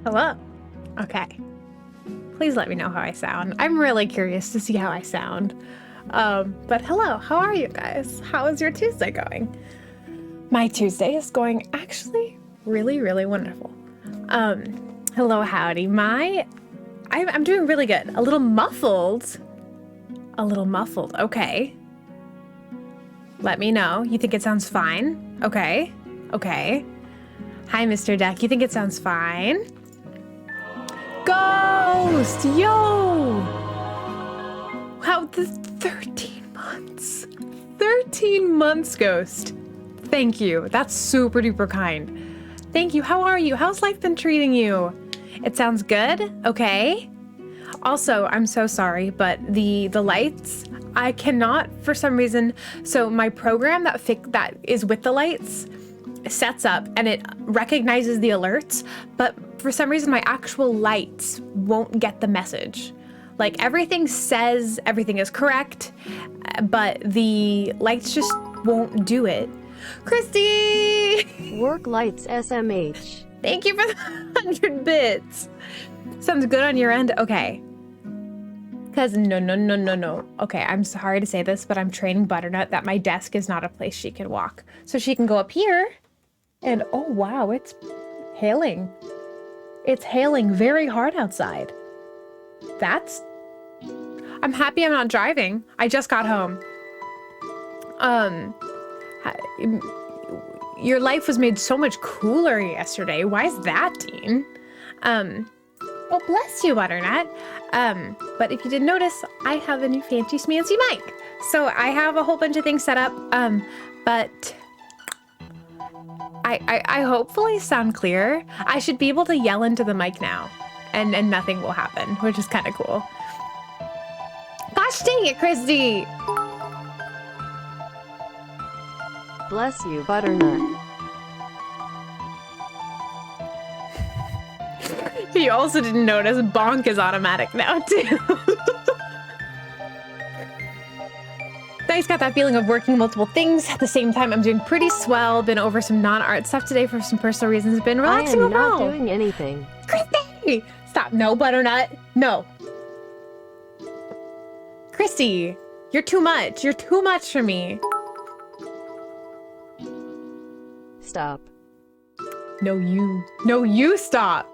Hello. Okay. Please let me know how I sound. I'm really curious to see how I sound. But hello, how are you guys? How is your Tuesday going? My Tuesday is going actually really, really wonderful. Hello, howdy. I'm doing really good. A little muffled. A little muffled. Okay. Let me know. You think it sounds fine? Okay. Okay. Hi, Mr. Duck. You think it sounds fine? Ghost! Yo! Wow, the 13 months. 13 months, Ghost. Thank you. That's super duper kind. Thank you. How are you? How's life been treating you? It sounds good? Okay. Also, I'm so sorry, but the lights, I cannot for some reason. So my program that is with the lights sets up and it recognizes the alerts, but for some reason my actual lights won't get the message. Like everything says everything is correct, but the lights just won't do it. Christy! Work lights SMH. Thank you for the 100 bits. Sounds good on your end? Okay. Because no. Okay, I'm sorry to say this, but I'm training Butternut that my desk is not a place she can walk. So she can go up here and oh wow, it's hailing. It's hailing very hard outside. I'm happy I'm not driving. I just got home. Your life was made so much cooler yesterday. Why is that, Dean? Oh, bless you, Butternut. But if you didn't notice, I have a new fancy smancy mic. So I have a whole bunch of things set up, but I hopefully sound clear. I should be able to yell into the mic now, and nothing will happen, which is kind of cool. Gosh dang it, Christy! Bless you, Butternut. You also didn't notice bonk is automatic now, too. I just got that feeling of working multiple things at the same time. I'm doing pretty swell. Been over some non-art stuff today for some personal reasons. Been relaxing I am not overall. doing anything. Christy! Stop. No, Butternut. No. Christy, you're too much. You're too much for me. Stop. No, you. No, you stop.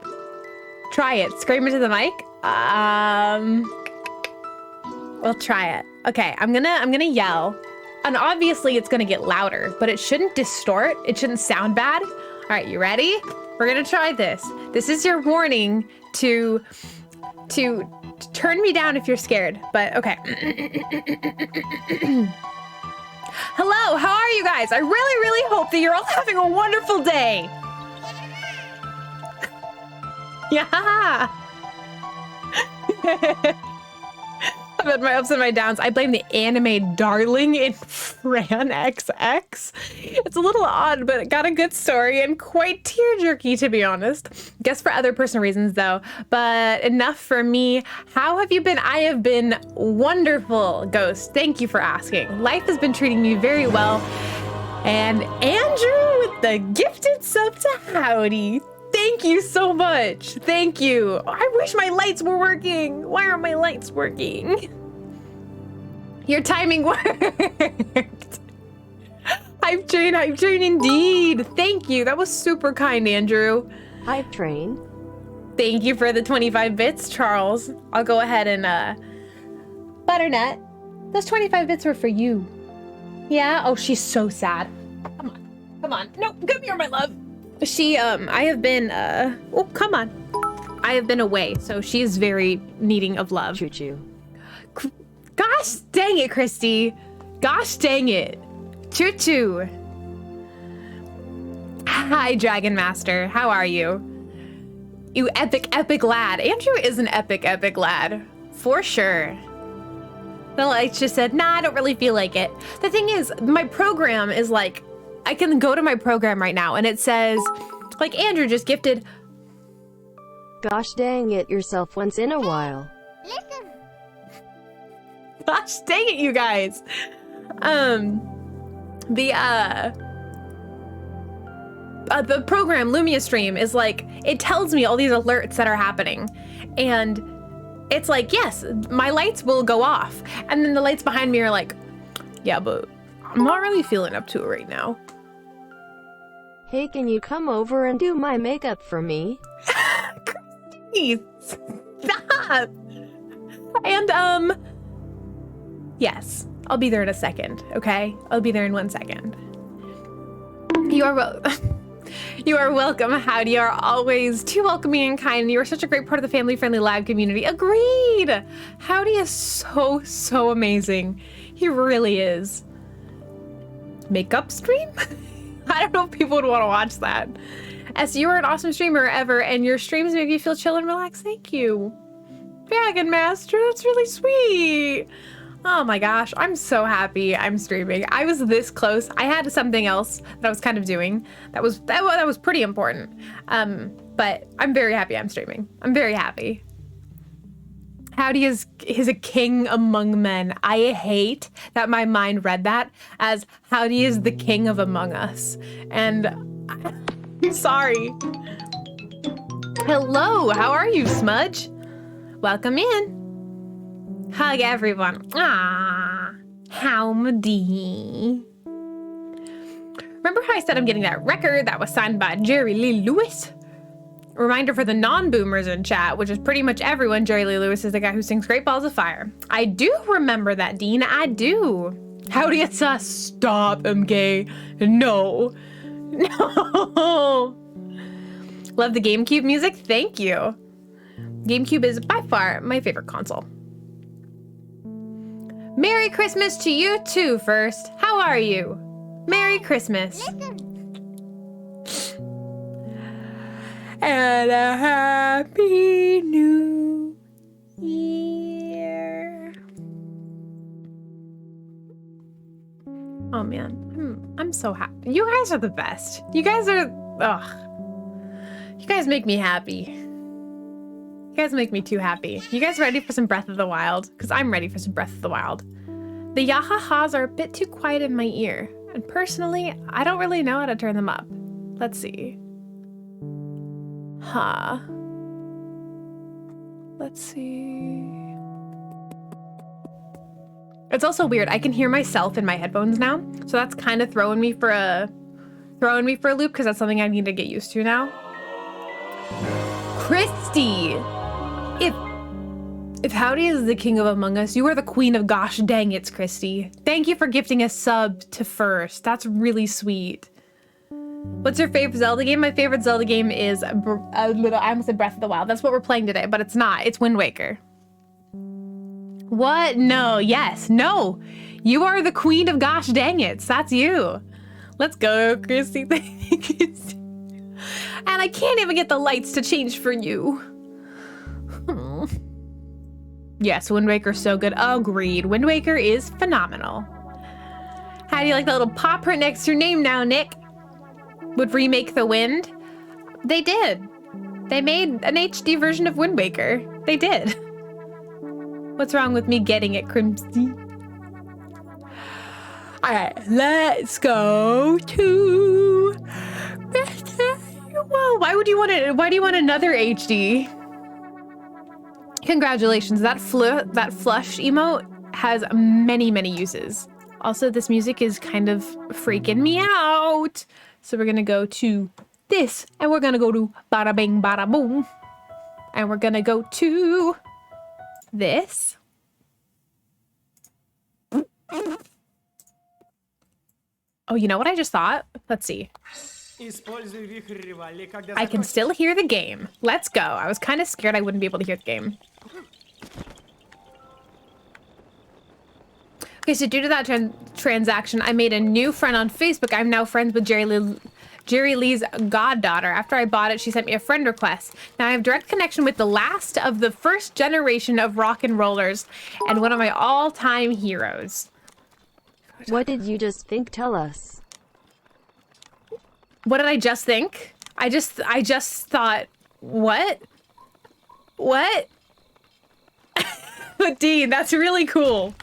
Try it. Scream into the mic. We'll try it. Okay, I'm gonna yell. And obviously it's gonna get louder, but it shouldn't distort. It shouldn't sound bad. All right, you ready? We're gonna try this. This is your warning to turn me down if you're scared, but okay. Hello, how are you guys? I really, really hope that you're all having a wonderful day. Yeah. I've had my ups and my downs. I blame the anime darling in Fran XX. It's a little odd, but it got a good story and quite tear-jerky, to be honest. Guess for other personal reasons, though. But enough for me. How have you been? I have been wonderful, Ghost. Thank you for asking. Life has been treating me very well. And Andrew with the gifted sub to Howdy. Thank you so much. Thank you. I wish my lights were working. Why aren't my lights working? Your timing worked. Hype train indeed. Thank you. That was super kind, Andrew. Hype train. Thank you for the 25 bits, Charles. I'll go ahead and, Butternut, those 25 bits were for you. Yeah? Oh, she's so sad. Come on. Come on. No, come here, my love. I have been, oh, come on. I have been away, so she is very needing of love. Choo-choo. Gosh dang it, Christy. Gosh dang it. Choo-choo. Hi, Dragon Master. How are you? You epic lad. Andrew is an epic lad. For sure. The lights just said, nah, I don't really feel like it. The thing is, my program is like, I can go to my program right now and it says, like, Andrew just gifted. Gosh dang it yourself once in a while. Gosh dang it, you guys. the program Lumia Stream is like, it tells me all these alerts that are happening. And it's like, yes, my lights will go off. And then the lights behind me are like, yeah, but I'm not really feeling up to it right now. Hey, can you come over and do my makeup for me? Please, stop. And, yes, I'll be there in a second, okay? I'll be there in 1 second. You are you are welcome, Howdy. You are always too welcoming and kind. You are such a great part of the family-friendly live community. Agreed! Howdy is so amazing. He really is. Makeup stream? I don't know if people would want to watch that. As you are an awesome streamer ever, and your streams make you feel chill and relaxed. Thank you. Dragon Master, that's really sweet. Oh my gosh, I'm so happy I'm streaming. I was this close. I had something else that I was kind of doing that was pretty important. But I'm very happy I'm streaming. I'm very happy. Howdy is a king among men. I hate that my mind read that as Howdy is the king of Among Us. And I'm sorry. Hello, how are you, Smudge? Welcome in. Hug everyone. Ah, howdy. Remember how I said I'm getting that record that was signed by Jerry Lee Lewis? Reminder for the non-boomers in chat, which is pretty much everyone, Jerry Lee Lewis is the guy who sings Great Balls of Fire. I do remember that, Dean. I do. Howdy, it's us. Stop, MK. No. No. Love the GameCube music. Thank you. GameCube is by far my favorite console. Merry Christmas to you too first. How are you? Merry Christmas. And a Happy New Year. Oh man, I'm so happy. You guys are the best. You guys are, you guys make me happy. You guys make me too happy. You guys ready for some Breath of the Wild? Because I'm ready for some Breath of the Wild. The yahahas are a bit too quiet in my ear. And personally, I don't really know how to turn them up. Let's see. Huh. Let's see. It's also weird. I can hear myself in my headphones now. So that's kind of throwing me for a loop because that's something I need to get used to now. Christy! If Howdy is the king of Among Us, you are the queen of gosh dang it's Christy. Thank you for gifting a sub to first. That's really sweet. What's your favorite Zelda game? My favorite Zelda game is I almost said Breath of the Wild. That's what we're playing today, but it's not. It's Wind Waker. What? No. Yes. No. You are the queen of gosh dang it. That's you. Let's go, Christy. Thank you. And I can't even get the lights to change for you. Yes, Wind Waker's so good. Agreed. Wind Waker is phenomenal. How do you like the little paw print next to your name now, Nick? Would remake The Wind? They did. They made an HD version of Wind Waker. They did. What's wrong with me getting it, Crimsy? Alright, let's go to... Whoa, why do you want another HD? Congratulations, that flush emote has many uses. Also, this music is kind of freaking me out. So we're gonna go to this, and we're gonna go to bada bing bada boom. And we're gonna go to this. Oh, you know what I just thought? Let's see. I can still hear the game. Let's go. I was kind of scared I wouldn't be able to hear the game. Okay, so due to that transaction, I made a new friend on Facebook. I'm now friends with Jerry Lee's goddaughter. After I bought it, she sent me a friend request. Now I have direct connection with the last of the first generation of rock and rollers and one of my all-time heroes. What did you just think? Tell us. What did I just think? I just thought, what? What? But Dean, that's really cool.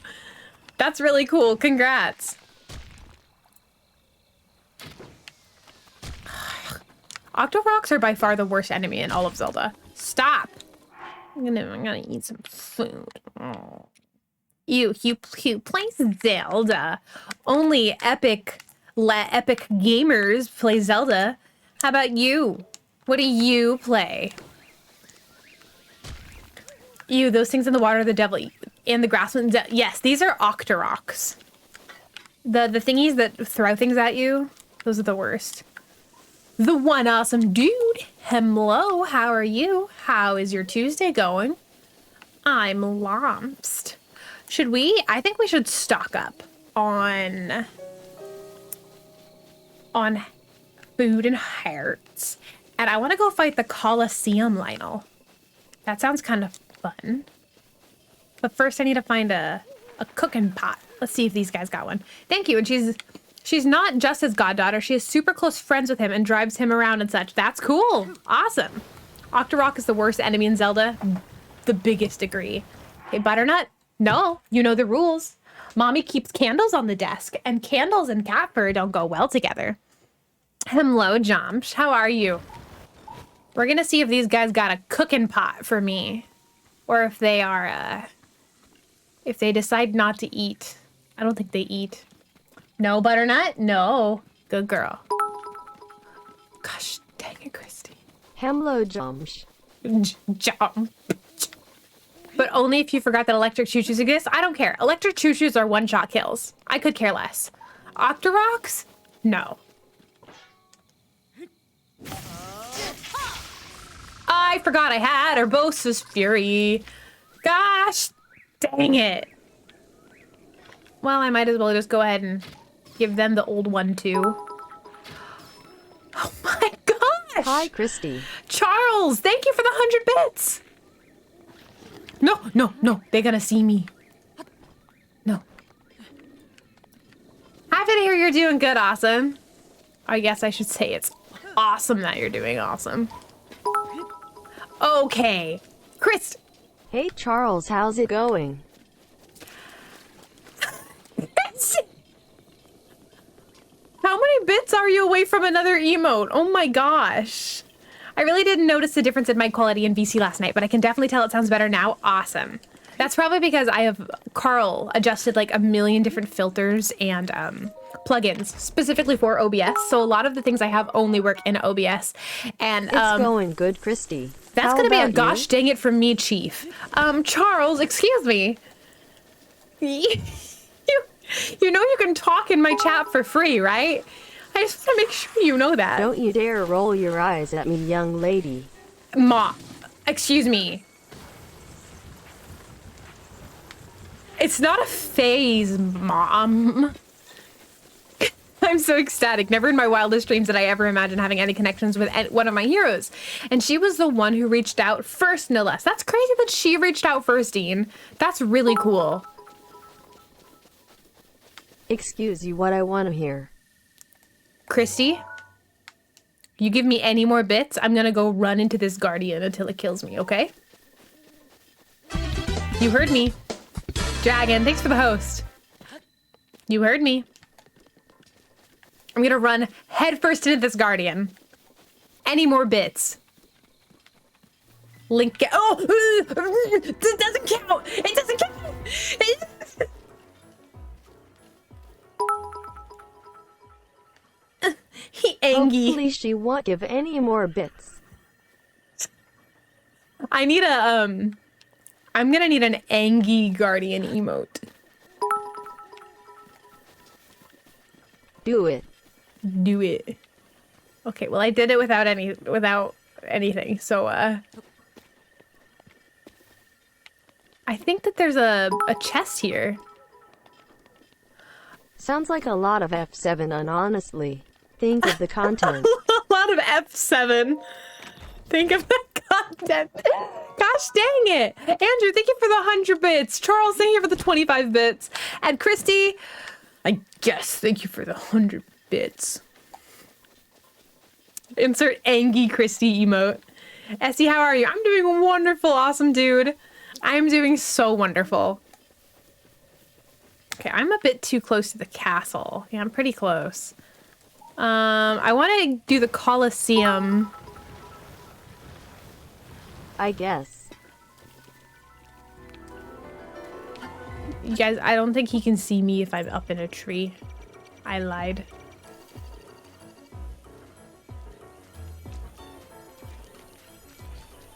That's really cool. Congrats. Octoroks are by far the worst enemy in all of Zelda. Stop. I'm gonna eat some food. Oh. You play Zelda. Only epic gamers play Zelda. How about you? What do you play? You, those things in the water, the devil, and the grasslands. Yes, these are Octoroks. The thingies that throw things at you, those are the worst. The one awesome dude. Hello, how are you? How is your Tuesday going? I'm lost. Should we? I think we should stock up on food and hearts. And I want to go fight the Colosseum, Lionel. That sounds kind of fun. But first I need to find a cooking pot. Let's see if these guys got one. Thank you. And she's not just his goddaughter. She is super close friends with him and drives him around and such. That's cool. Awesome. Octorok is the worst enemy in Zelda. The biggest degree. Hey, Butternut. No, you know the rules. Mommy keeps candles on the desk, and candles and cat fur don't go well together. Hello, Jomsh. How are you? We're gonna see if these guys got a cooking pot for me, or if they are, if they decide not to eat. I don't think they eat. No, Butternut? No. Good girl. Gosh, dang it, Christy. Hello, Jomsh. Jump. But only if you forgot that electric choo-choos exist. I don't care. Electric choo-choos are one-shot kills. I could care less. Octoroks? No. I forgot I had Urbosa's Fury. Gosh, dang it. Well, I might as well just go ahead and give them the old one too. Oh my gosh! Hi, Christy. Charles, thank you for the 100 bits. No, they're gonna see me. No. Happy to hear you're doing good, awesome. I guess I should say it's awesome that you're doing awesome. Okay. Chris. Hey, Charles, how's it going? How many bits are you away from another emote? Oh my gosh. I really didn't notice the difference in mic quality in VC last night, but I can definitely tell it sounds better now. Awesome. That's probably because Carl adjusted like a million different filters and plugins specifically for OBS. So a lot of the things I have only work in OBS. And It's going good, Christy. that's going to be a gosh dang it from me, Chief. Charles, excuse me. You know you can talk in my chat for free, right? I just want to make sure you know that. Don't you dare roll your eyes at me, young lady. Excuse me. It's not a phase, Mom. I'm so ecstatic. Never in my wildest dreams did I ever imagine having any connections with one of my heroes. And she was the one who reached out first, no less. That's crazy that she reached out first, Dean. That's really cool. Excuse you, what I want to hear. Christy, you give me any more bits, I'm gonna go run into this guardian until it kills me, okay? You heard me. Dragon, thanks for the host. You heard me. I'm gonna run headfirst into this guardian. Any more bits? Link. Oh! It doesn't count! It doesn't count! He angy. Hopefully she won't give any more bits. I need a, I'm gonna need an angy guardian emote. Do it. Do it. Okay, well I did it without anything, so I think that there's a chest here. Sounds like a lot of F7 and honestly, think of the content. A lot of F7. Think of the content. Gosh dang it. Andrew, thank you for the 100 bits. Charles, thank you for the 25 bits. And Christy, I guess, thank you for the 100 bits. Insert angy Christy emote. Essie, how are you? I'm doing wonderful, awesome dude. I'm doing so wonderful. Okay, I'm a bit too close to the castle. Yeah, I'm pretty close. I want to do the Colosseum. I guess. You guys, I don't think he can see me if I'm up in a tree. I lied.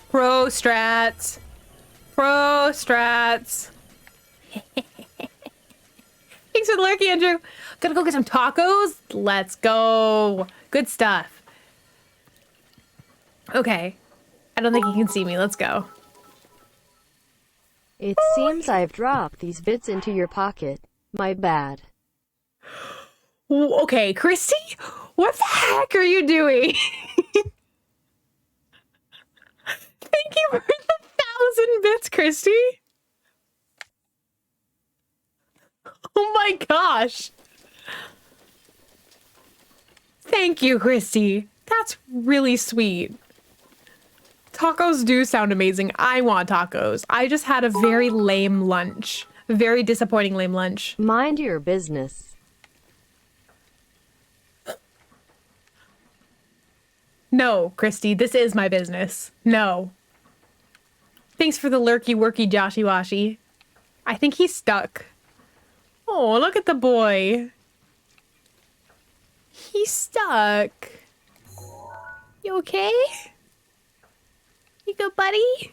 Pro strats. Pro strats. Thanks for the lurky, Andrew. Gonna go get some tacos? Let's go. Good stuff. Okay. I don't think he can see me. Let's go. It seems I've dropped these bits into your pocket. My bad. Okay, Christy? What the heck are you doing? Thank you for the 1,000 bits, Christy. Oh my gosh. Thank you, Christy. That's really sweet. Tacos do sound amazing. I want tacos. I just had a very lame lunch. Very disappointing lame lunch. Mind your business. No, Christy, this is my business. No. Thanks for the lurky worky Joshy Washy. I think he's stuck. Oh, look at the boy. He's stuck. You okay? You good, buddy?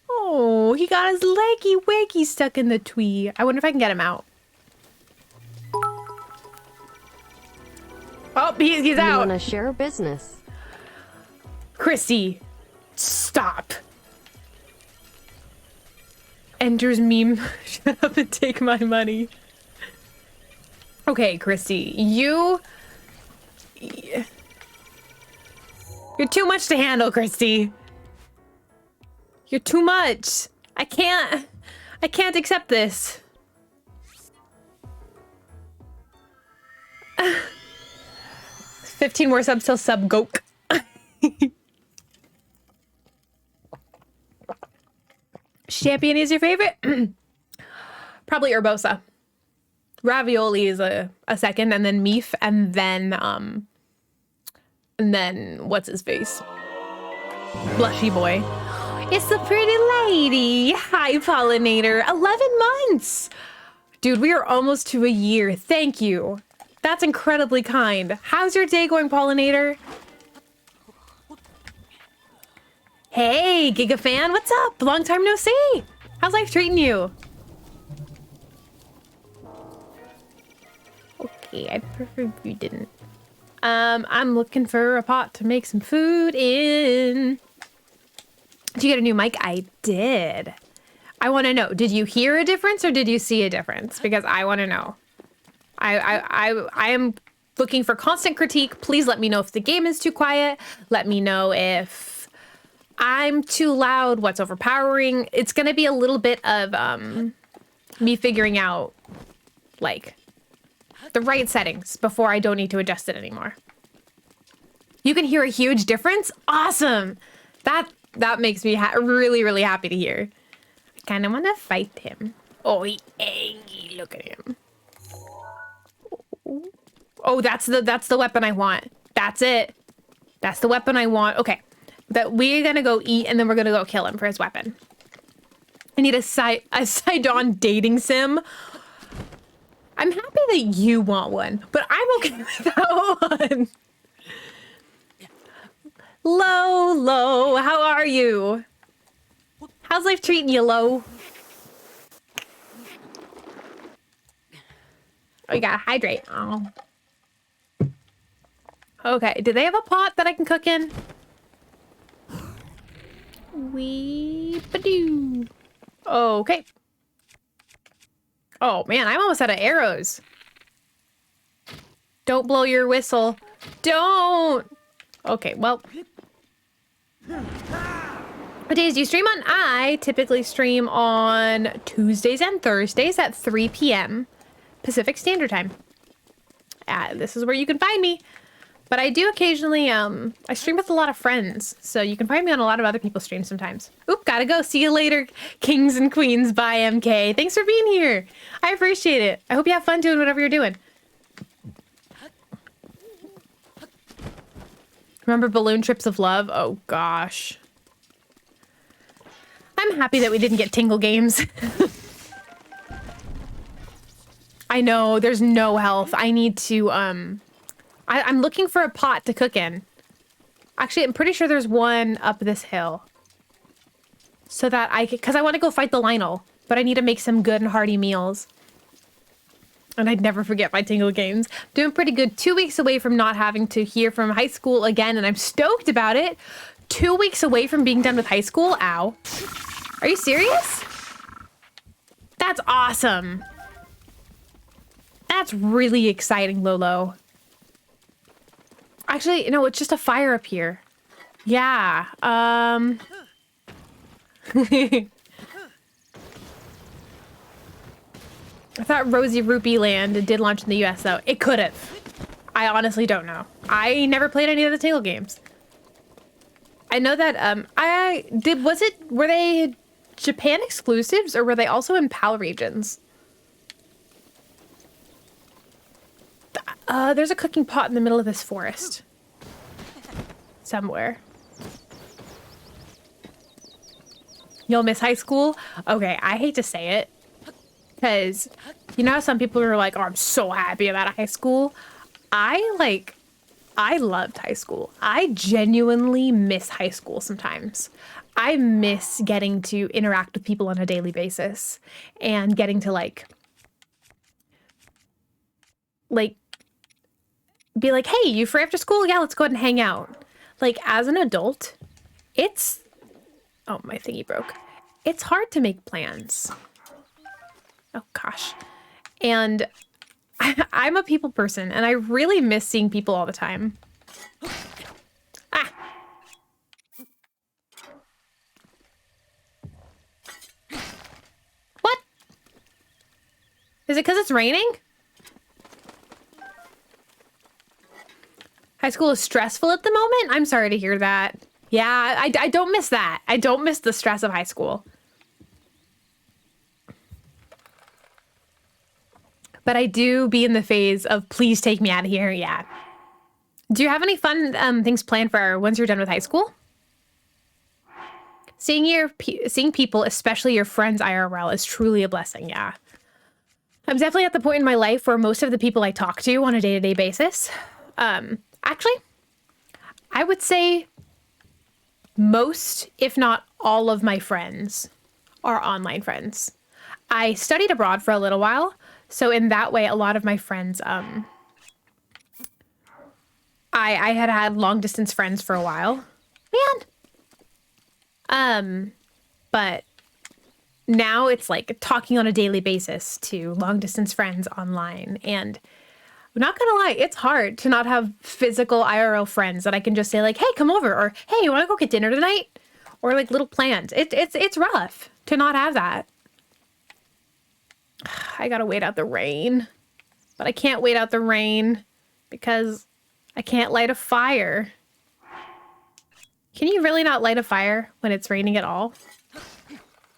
Oh, he got his leggy wiggy stuck in the tree. I wonder if I can get him out. Oh, he's You out. wanna share business? Chrissy, stop. Ender's meme. Shut up and take my money. Okay, Christy, you're too much to handle, Christy. You're too much. I can't accept this. 15 more subs till sub goke. Champion is your favorite? Probably Urbosa. Ravioli is a second, and then Meef, and then what's his face? Blushy boy. It's the pretty lady. Hi, Pollinator. 11 months. Dude, we are almost to a year. Thank you. That's incredibly kind. How's your day going, Pollinator? Hey, Giga fan, what's up? Long time no see. How's life treating you? Okay, I prefer if you didn't. I'm looking for a pot to make some food in. Did you get a new mic? I did. I want to know, did you hear a difference or did you see a difference? Because I want to know. I am looking for constant critique. Please let me know if the game is too quiet. Let me know if I'm too loud, what's overpowering. It's going to be a little bit of me figuring out, like, the right settings before I don't need to adjust it anymore. You can hear a huge difference? Awesome! That makes me really, really happy to hear. I kind of want to fight him. Oh, he angry. Look at him. Oh, that's the weapon I want. That's it. That's the weapon I want. Okay. That we're gonna go eat and then we're gonna go kill him for his weapon. I need a Sidon dating sim. I'm happy that you want one, but I'm okay with that one. Lo, how are you? How's life treating you, Lo? Oh, you gotta hydrate. Oh. Okay, do they have a pot that I can cook in? Wee-ba-doo. Okay. Oh, man, I'm almost out of arrows. Don't blow your whistle. Don't! Okay, well. What days do you stream on? I typically stream on Tuesdays and Thursdays at 3 p.m. Pacific Standard Time. This is where you can find me. But I do occasionally, I stream with a lot of friends, so you can find me on a lot of other people's streams sometimes. Oop, gotta go. See you later, kings and queens. Bye, MK. Thanks for being here. I appreciate it. I hope you have fun doing whatever you're doing. Remember Balloon Trips of Love? Oh gosh. I'm happy that we didn't get Tingle games. I know, there's no health. I need to, I'm looking for a pot to cook in. Actually, I'm pretty sure there's one up this hill. So that I could, because I want to go fight the Lionel, but I need to make some good and hearty meals. And I'd never forget my Tingle games. Doing pretty good. 2 weeks away from not having to hear from high school again, and I'm stoked about it. 2 weeks away from being done with high school? Ow. Are you serious? That's awesome. That's really exciting, Lolo. Actually, no, it's just a fire up here. Yeah, I thought Rosie Rupee Land did launch in the US though. It could have. I honestly don't know. I never played any of the Tingle games. I know that were they Japan exclusives or were they also in PAL regions? There's a cooking pot in the middle of this forest. Somewhere. You'll miss high school? Okay, I hate to say it. Because, you know how some people are like, oh, I'm so happy about high school? I loved high school. I genuinely miss high school sometimes. I miss getting to interact with people on a daily basis and getting to like be like, hey, you free after school? Yeah, let's go ahead and hang out. Like, as an adult, oh, my thingy broke. It's hard to make plans. Oh, gosh. And I'm a people person, and I really miss seeing people all the time. Ah! What? Is it because it's raining? High school is stressful at the moment? I'm sorry to hear that. Yeah, I don't miss that. I don't miss the stress of high school. But I do be in the phase of please take me out of here. Yeah. Do you have any fun things planned for once you're done with high school? Seeing people, especially your friends IRL, is truly a blessing. Yeah. I'm definitely at the point in my life where most of the people I talk to on a day-to-day basis, actually, I would say most, if not all of my friends are online friends. I studied abroad for a little while. So in that way, a lot of my friends, I had long distance friends for a while, man. But now it's like talking on a daily basis to long distance friends online. And I'm not gonna lie, it's hard to not have physical IRL friends that I can just say like, hey, come over, or hey, you want to go get dinner tonight? Or like little plans. It's rough to not have that. I gotta wait out the rain, but I can't wait out the rain because I can't light a fire. Can you really not light a fire when it's raining at all?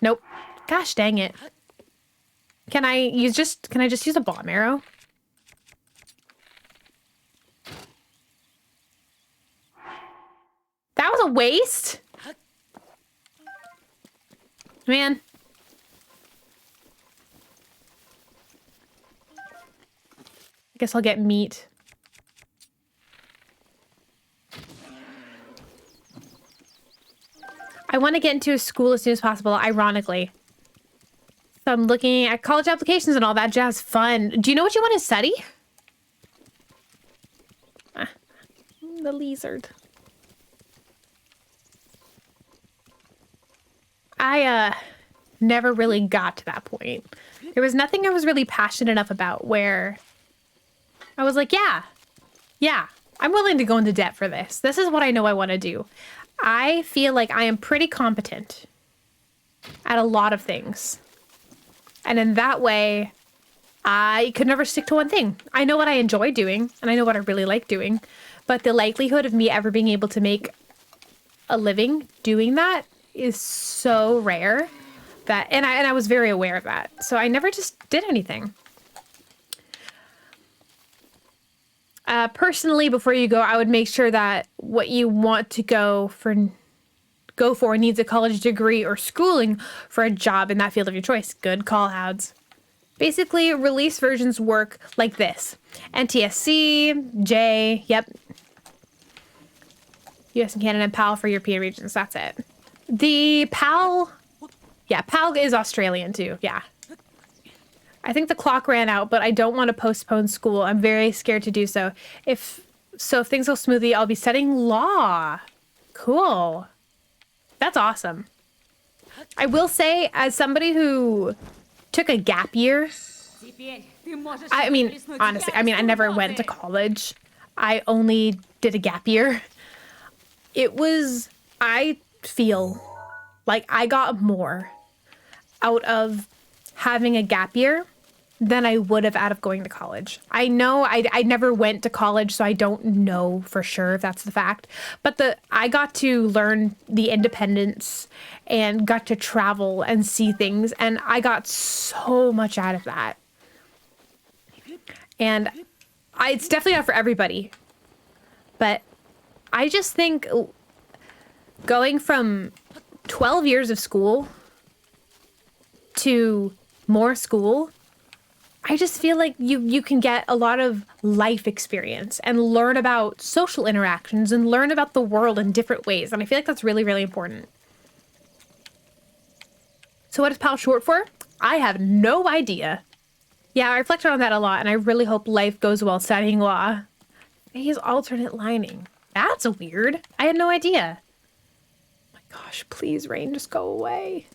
Nope. Gosh dang it. Can I just use a bomb arrow? That was a waste. Man. I guess I'll get meat. I want to get into a school as soon as possible, ironically. So I'm looking at college applications and all that jazz. Fun. Do you know what you want to study? The lizard. I never really got to that point. There was nothing I was really passionate enough about where I was like, yeah, I'm willing to go into debt for this. This is what I know I want to do. I feel like I am pretty competent at a lot of things. And in that way, I could never stick to one thing. I know what I enjoy doing, and I know what I really like doing. But the likelihood of me ever being able to make a living doing that is so rare that, and I was very aware of that. So I never just did anything. Personally, before you go, I would make sure that what you want to go for needs a college degree or schooling for a job in that field of your choice. Good call, Howds. Basically, release versions work like this. NTSC, J, yep. US and Canada, and PAL for European regions. That's it. The PAL, yeah, PAL is Australian too, yeah. I think the clock ran out, but I don't want to postpone school. I'm very scared to do so. If things go smoothly, I'll be studying law. Cool. That's awesome. I will say, as somebody who took a gap year, I mean, honestly, I never went to college. I only did a gap year. I feel like I got more out of having a gap year than I would have out of going to college. I know I never went to college, so I don't know for sure if that's the fact. But I got to learn the independence and got to travel and see things, and I got so much out of that. And it's definitely not for everybody. But I just think going from 12 years of school to more school, I just feel like you can get a lot of life experience and learn about social interactions and learn about the world in different ways. And I feel like that's really, really important. So what is PAL short for? I have no idea. Yeah, I reflected on that a lot, and I really hope life goes well studying law. Phase alternate lining. That's weird. I had no idea. Oh my gosh, please, rain, just go away.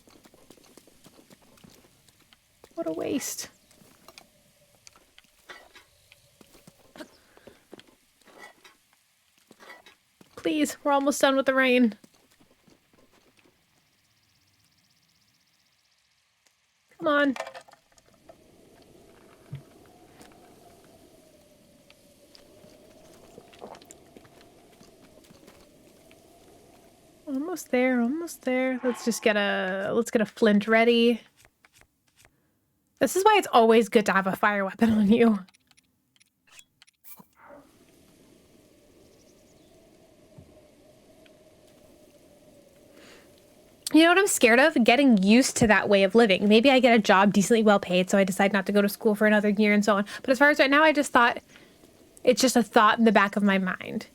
What a waste. Please, we're almost done with the rain. Come on. Almost there, almost there. Let's get a flint ready. This is why it's always good to have a fire weapon on you. You know what I'm scared of? Getting used to that way of living. Maybe I get a job decently well paid, so I decide not to go to school for another year and so on. But as far as right now, I just thought it's just a thought in the back of my mind.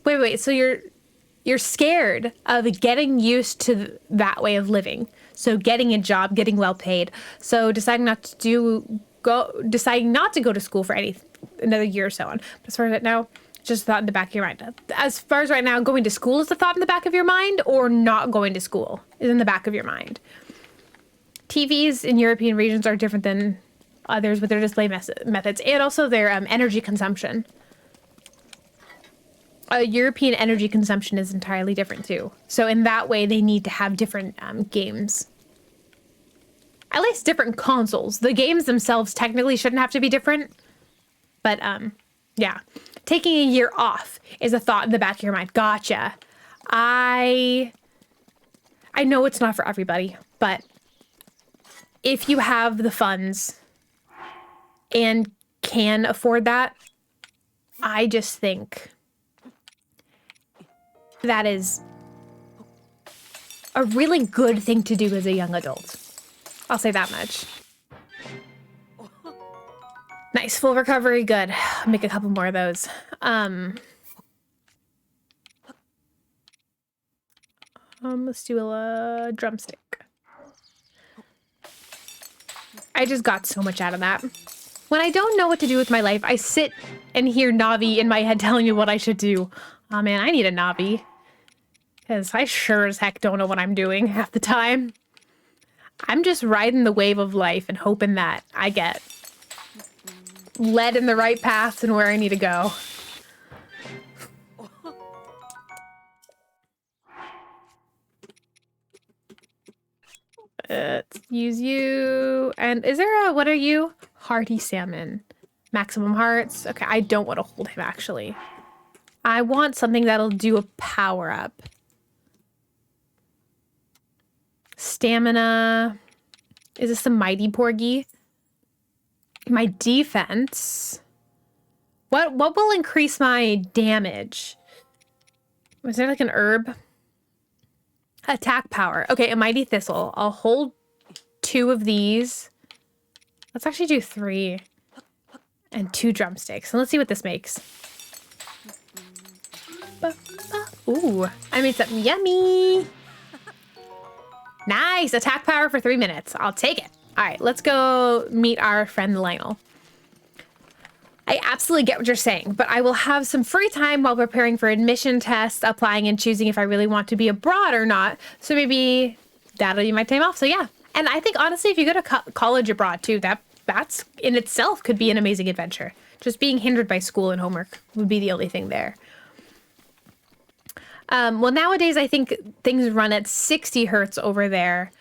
Wait, so you're scared of getting used to that way of living. So getting a job, getting well paid. So deciding not to go to school for another year or so on. But as far as right now, just a thought in the back of your mind. As far as right now, going to school is a thought in the back of your mind, or not going to school is in the back of your mind. TVs in European regions are different than others with their display methods and also their energy consumption. European energy consumption is entirely different too. So in that way, they need to have different games. At least different consoles. The games themselves technically shouldn't have to be different. But yeah. Taking a year off is a thought in the back of your mind. Gotcha. I know it's not for everybody, but if you have the funds and can afford that, I just think that is a really good thing to do as a young adult. I'll say that much. Nice, full recovery, good. I'll make a couple more of those. Let's do a drumstick. I just got so much out of that. When I don't know what to do with my life, I sit and hear Navi in my head telling me what I should do. Oh man, I need a Navi. Because I sure as heck don't know what I'm doing half the time. I'm just riding the wave of life and hoping that I get led in the right paths and where I need to go. Let's use you. And is there what are you? Hearty salmon. Maximum hearts. Okay, I don't want to hold him actually. I want something that'll do a power up. Stamina. Is this a mighty porgy? My defense. What will increase my damage? Was there like an herb? Attack power. Okay, a mighty thistle. I'll hold 2 of these. Let's actually do 3. And 2 drumsticks. And let's see what this makes. Ooh, I made something yummy. Nice. Attack power for 3 minutes. I'll take it. All right, let's go meet our friend Lionel. I absolutely get what you're saying, but I will have some free time while preparing for admission tests, applying and choosing if I really want to be abroad or not. So maybe that'll be my time off. So yeah. And I think honestly, if you go to college abroad too, that's in itself could be an amazing adventure. Just being hindered by school and homework would be the only thing there. Well, nowadays I think things run at 60 hertz over there,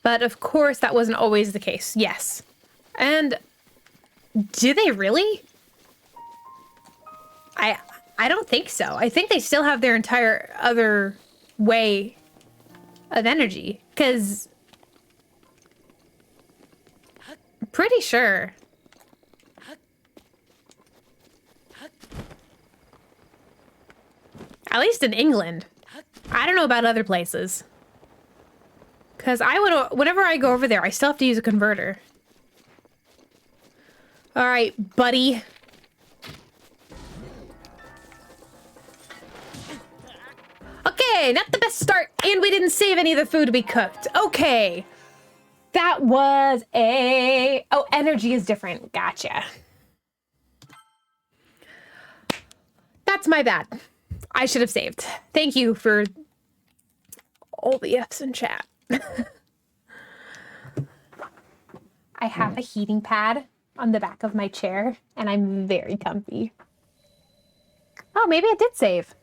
but of course that wasn't always the case. Yes. And do they really? I don't think so. I think they still have their entire other way of energy, because I'm pretty sure. At least in England. I don't know about other places. Because whenever I go over there, I still have to use a converter. All right, buddy. Okay, not the best start, and we didn't save any of the food we cooked. Okay. That was oh, energy is different. Gotcha. That's my bad. I should have saved. Thank you for all the F's in chat. I have a heating pad on the back of my chair, and I'm very comfy. Oh, maybe it did save.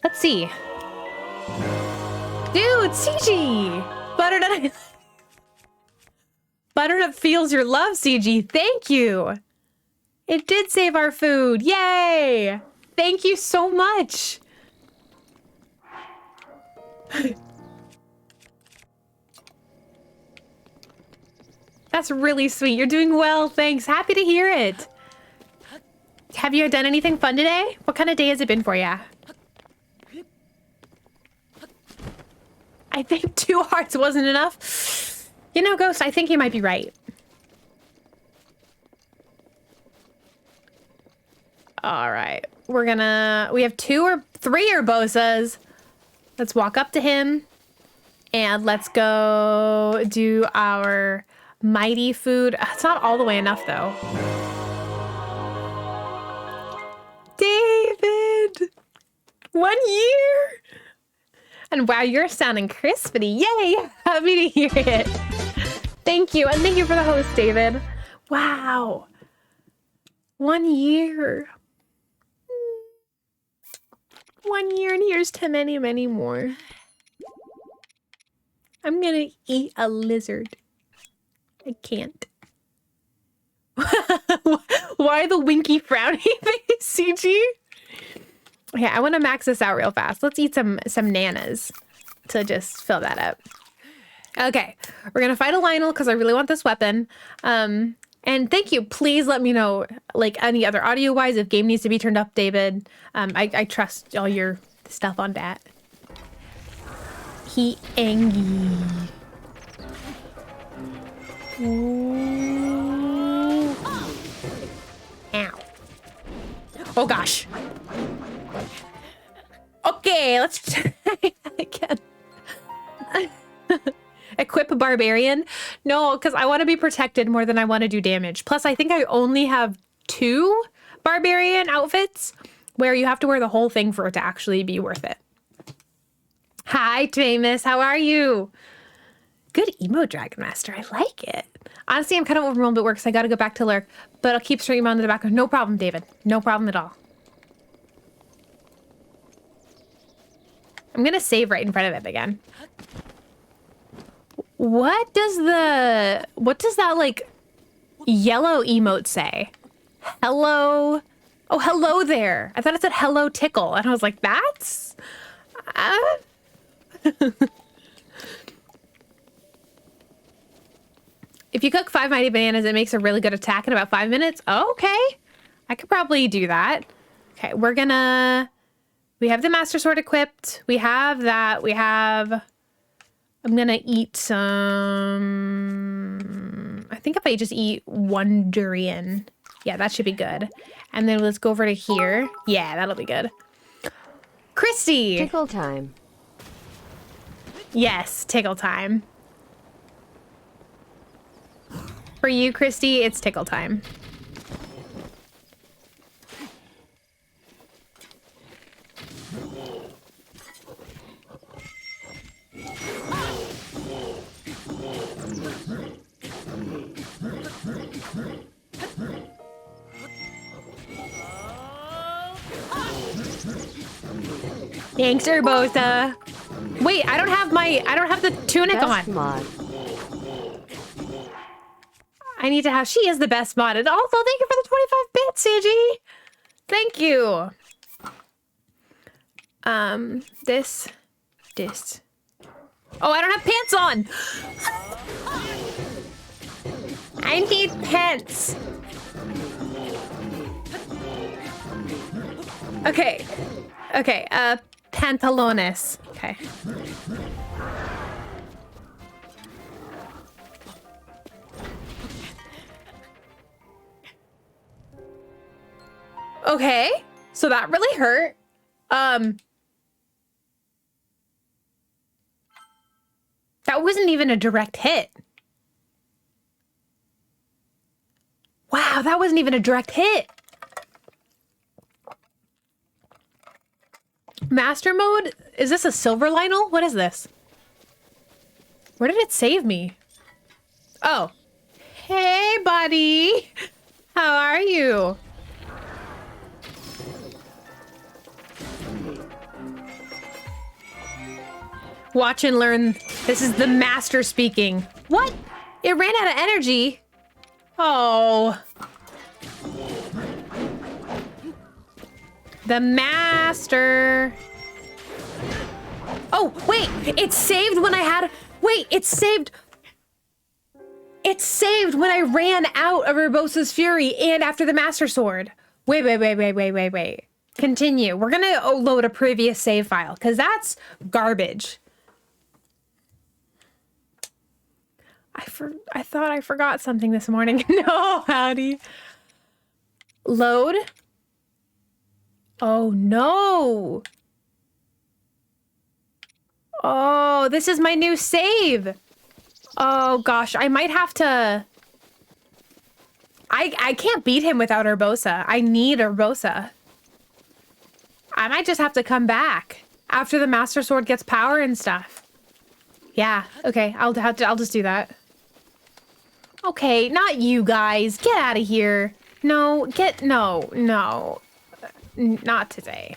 Let's see. Dude, CG! Butternut. Butternut feels your love, CG. Thank you. It did save our food. Yay! Thank you so much. That's really sweet. You're doing well. Thanks. Happy to hear it. Have you done anything fun today? What kind of day has it been for you? I think 2 hearts wasn't enough. You know, Ghost, I think you might be right. All right. We have 2 or 3 Urbosas. Let's walk up to him. And let's go do our mighty food. It's not all the way enough, though. David! 1 year! And wow, you're sounding crispy. Yay! Happy to hear it. Thank you. And thank you for the host, David. Wow. 1 year. 1 year, and here's to many, many more. I'm gonna eat a lizard. I can't. Why the winky frowny face, CG? Okay, I want to max this out real fast. Let's eat some nanas to just fill that up. Okay, we're gonna fight a Lionel because I really want this weapon. And thank you. Please let me know, like, any other audio-wise, if game needs to be turned up, David. I trust all your stuff on that. He angry. Ooh. Ow. Oh gosh. Okay, let's try again. Equip a barbarian? No, because I want to be protected more than I want to do damage. Plus, I think I only have 2 barbarian outfits where you have to wear the whole thing for it to actually be worth it. Hi, Jameis. How are you? Good emo Dragon Master. I like it. Honestly, I'm kind of overwhelmed at work, so I got to go back to lurk. But I'll keep streaming on in the background. No problem, David. No problem at all. I'm going to save right in front of him again. What does that, like, yellow emote say? Hello? Oh, hello there. I thought it said hello tickle. And I was like, that's... If you cook 5 mighty bananas, it makes a really good attack in about 5 minutes. Okay. I could probably do that. Okay, we have the Master Sword equipped. We have that. I'm gonna eat some, I think if I just eat one durian, yeah, that should be good. And then let's go over to here. Yeah, that'll be good. Christy! Tickle time. Yes, tickle time. For you, Christy, it's tickle time. Thanks, Urbosa. Wait, I don't have the tunic Best on. mod. I need to have, she is the best mod. And also, thank you for the 25 bits, Angie. Thank you. This. Oh, I don't have pants on. I need pants. Okay, pantalones. Okay. Okay, so that really hurt. That wasn't even a direct hit. Wow, that wasn't even a direct hit. Master mode? Is this a silver Lionel? What is this? Where did it save me? Oh. Hey, buddy. How are you? Watch and learn. This is the master speaking. What? It ran out of energy. Oh. The master. Oh, wait. It saved when I had... Wait, it saved... It saved when I ran out of Urbosa's Fury and after the Master Sword. Wait. Continue. We're gonna load a previous save file, because that's garbage. I thought I forgot something this morning. No, howdy. Load. Oh, no. Oh, this is my new save. Oh, gosh. I might have to... I can't beat him without Urbosa. I need Urbosa. I might just have to come back after the Master Sword gets power and stuff. Yeah, okay. I'll just do that. Okay, not you guys. Get out of here. No, no. Not today.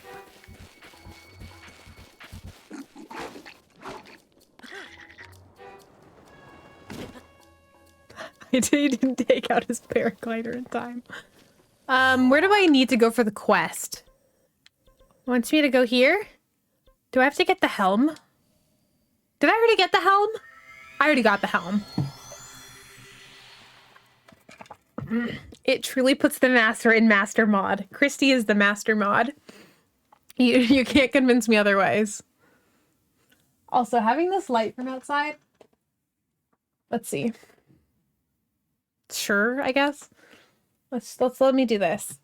He didn't take out his paraglider in time. Where do I need to go for the quest? Wants me to go here? Do I have to get the helm? Did I already get the helm? I already got the helm. It truly puts the master in master mod. Christy is the master mod. You can't convince me otherwise. Also, having this light from outside. Let's see. Sure, I guess. Let's let me do this.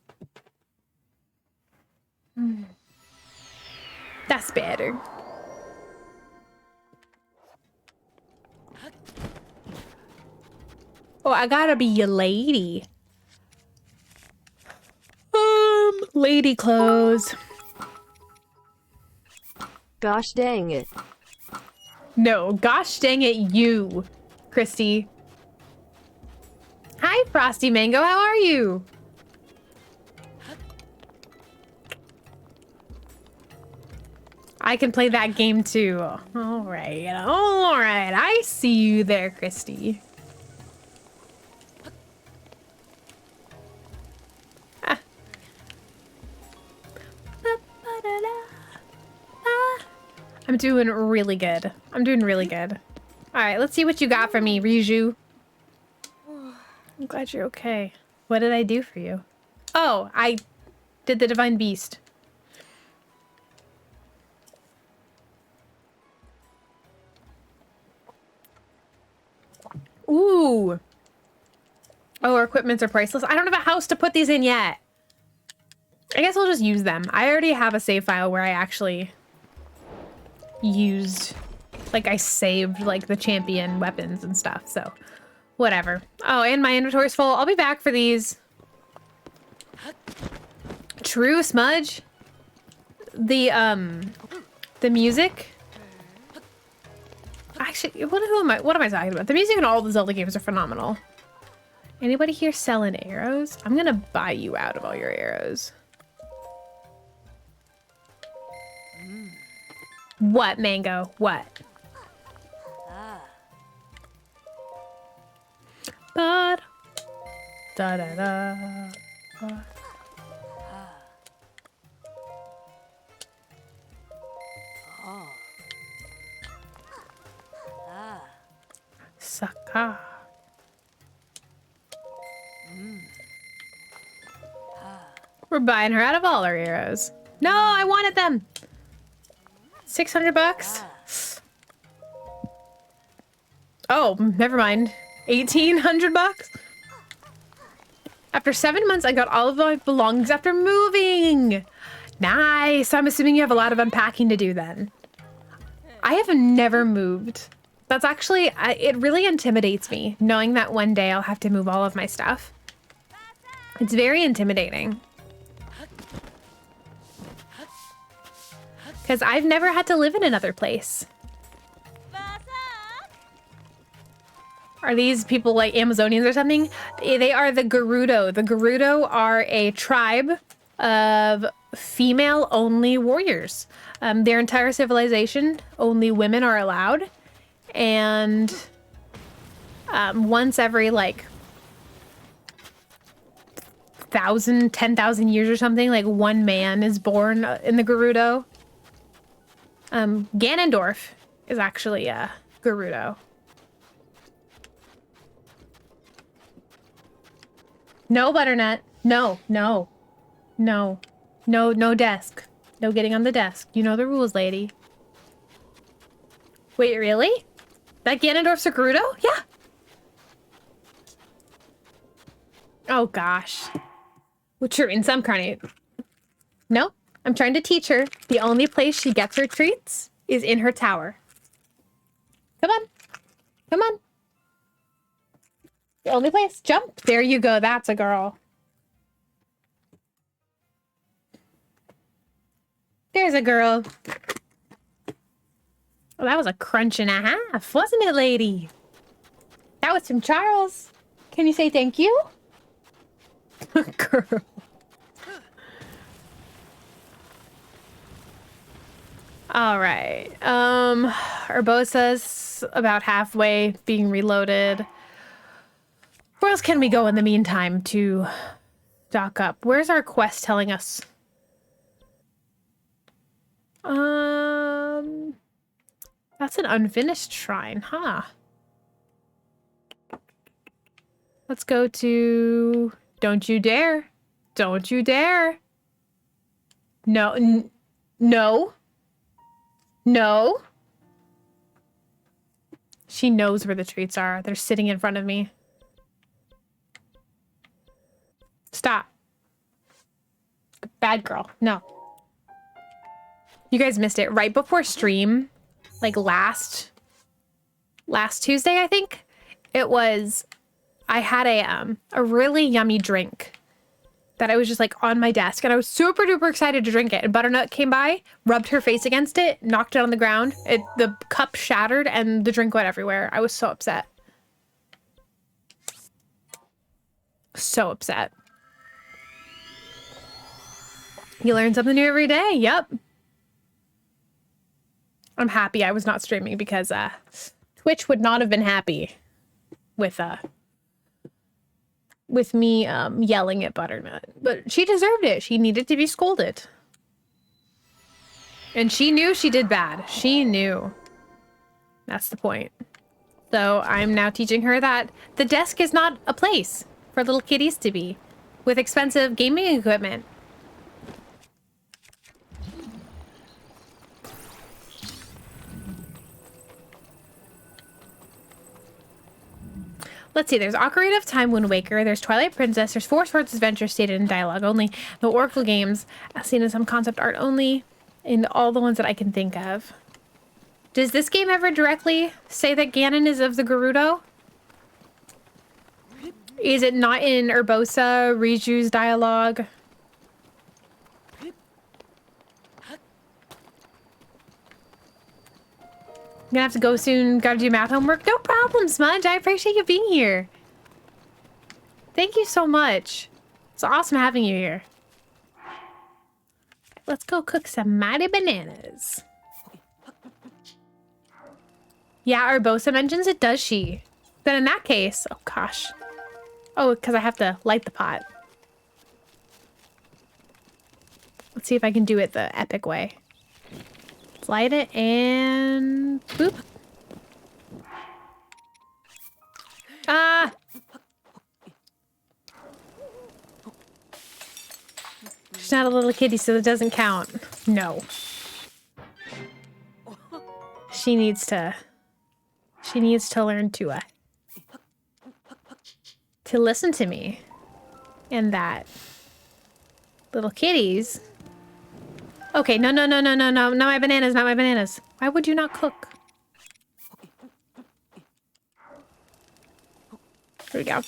That's better. Oh, I gotta be a lady. Lady clothes. Gosh dang it. No, gosh dang it, you, Christy. Hi, Frosty Mango, how are you? I can play that game too. All right, I see you there, Christy. I'm doing really good. I'm doing really good. All right, let's see what you got for me, Riju. I'm glad you're okay. What did I do for you? Oh, I did the Divine Beast. Ooh. Oh, our equipments are priceless. I don't have a house to put these in yet. I guess I'll just use them. I already have a save file where I actually used, like I saved like the champion weapons and stuff, so whatever. Oh, and my inventory's full. I'll be back for these. True, Smudge. The music. Actually, what am I talking about? The music in all the Zelda games are phenomenal. Anybody here selling arrows? I'm gonna buy you out of all your arrows. What, Mango? What? But da da da. Saka. We're buying her out of all our arrows. No, I wanted them. 600 bucks. Oh, never mind. 1,800 bucks. After 7 months, I got all of my belongings after moving. Nice. I'm assuming you have a lot of unpacking to do then. I have never moved. That's actually, it really intimidates me, knowing that one day I'll have to move all of my stuff. It's very intimidating. Because I've never had to live in another place. Are these people like Amazonians or something? They are the Gerudo. The Gerudo are a tribe of female-only warriors. Their entire civilization, only women are allowed. And once every like 10,000 years or something, like one man is born in the Gerudo. Ganondorf is actually a Gerudo. No, Butternut. No, no, no, no, no desk. No getting on the desk. You know the rules, lady. Wait, really? That Ganondorf's a Gerudo? Yeah. Oh, gosh. Well, true, in some carnate. No, I'm trying to teach her. The only place she gets her treats is in her tower. Come on. Come on. The only place. Jump. There you go. That's a girl. There's a girl. Oh, that was a crunch and a half, wasn't it, lady? That was from Charles. Can you say thank you? Girl. All right. Urbosa's about halfway being reloaded. Where else can we go in the meantime to stock up? Where's our quest telling us? That's an unfinished shrine, huh? Let's go to... Don't you dare. Don't you dare. No. No. No. She knows where the treats are. They're sitting in front of me. Stop. Bad girl. No. You guys missed it. Right before stream, like last Tuesday, I think, it was, I had a really yummy drink that I was just like on my desk and I was super duper excited to drink it. And Butternut came by, rubbed her face against it, knocked it on the ground. The cup shattered and the drink went everywhere. I was so upset. So upset. You learn something new every day. Yep. I'm happy I was not streaming because Twitch would not have been happy with me yelling at Butternut. But she deserved it. She needed to be scolded. And she knew she did bad. She knew. That's the point. So I'm now teaching her that the desk is not a place for little kitties to be. with expensive gaming equipment. Let's see, there's Ocarina of Time, Wind Waker, there's Twilight Princess, there's Four Swords Adventure stated in dialogue only, the Oracle games, as seen in some concept art only, and all the ones that I can think of. Does this game ever directly say that Ganon is of the Gerudo? Is it not in Urbosa, Riju's dialogue? Gonna have to go soon. Gotta do math homework. No problem, Smudge. I appreciate you being here. Thank you so much. It's awesome having you here. Let's go cook some mighty bananas. Yeah, Urbosa mentions it, does she? Then in that case, oh gosh. Oh, because I have to light the pot. Let's see if I can do it the epic way. Light it and boop. Ah! She's not a little kitty, so it doesn't count. No. She needs to learn to listen to me. And that little kitties. Okay, no, not my bananas, not my bananas. Why would you not cook? Here we go.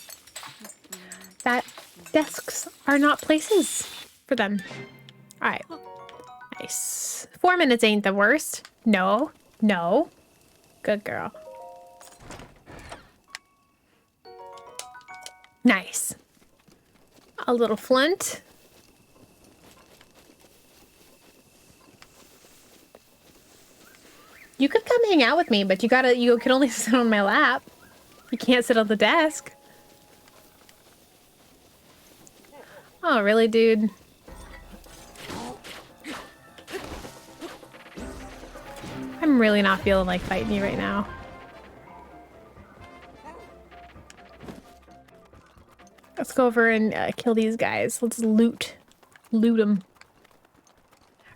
That desks are not places for them. All right. Nice. 4 minutes ain't the worst. No. Good girl. Nice. A little flint. You could come hang out with me, but you can only sit on my lap. You can't sit on the desk. Oh, really, dude? I'm really not feeling like fighting you right now. Let's go over and kill these guys. Let's loot them.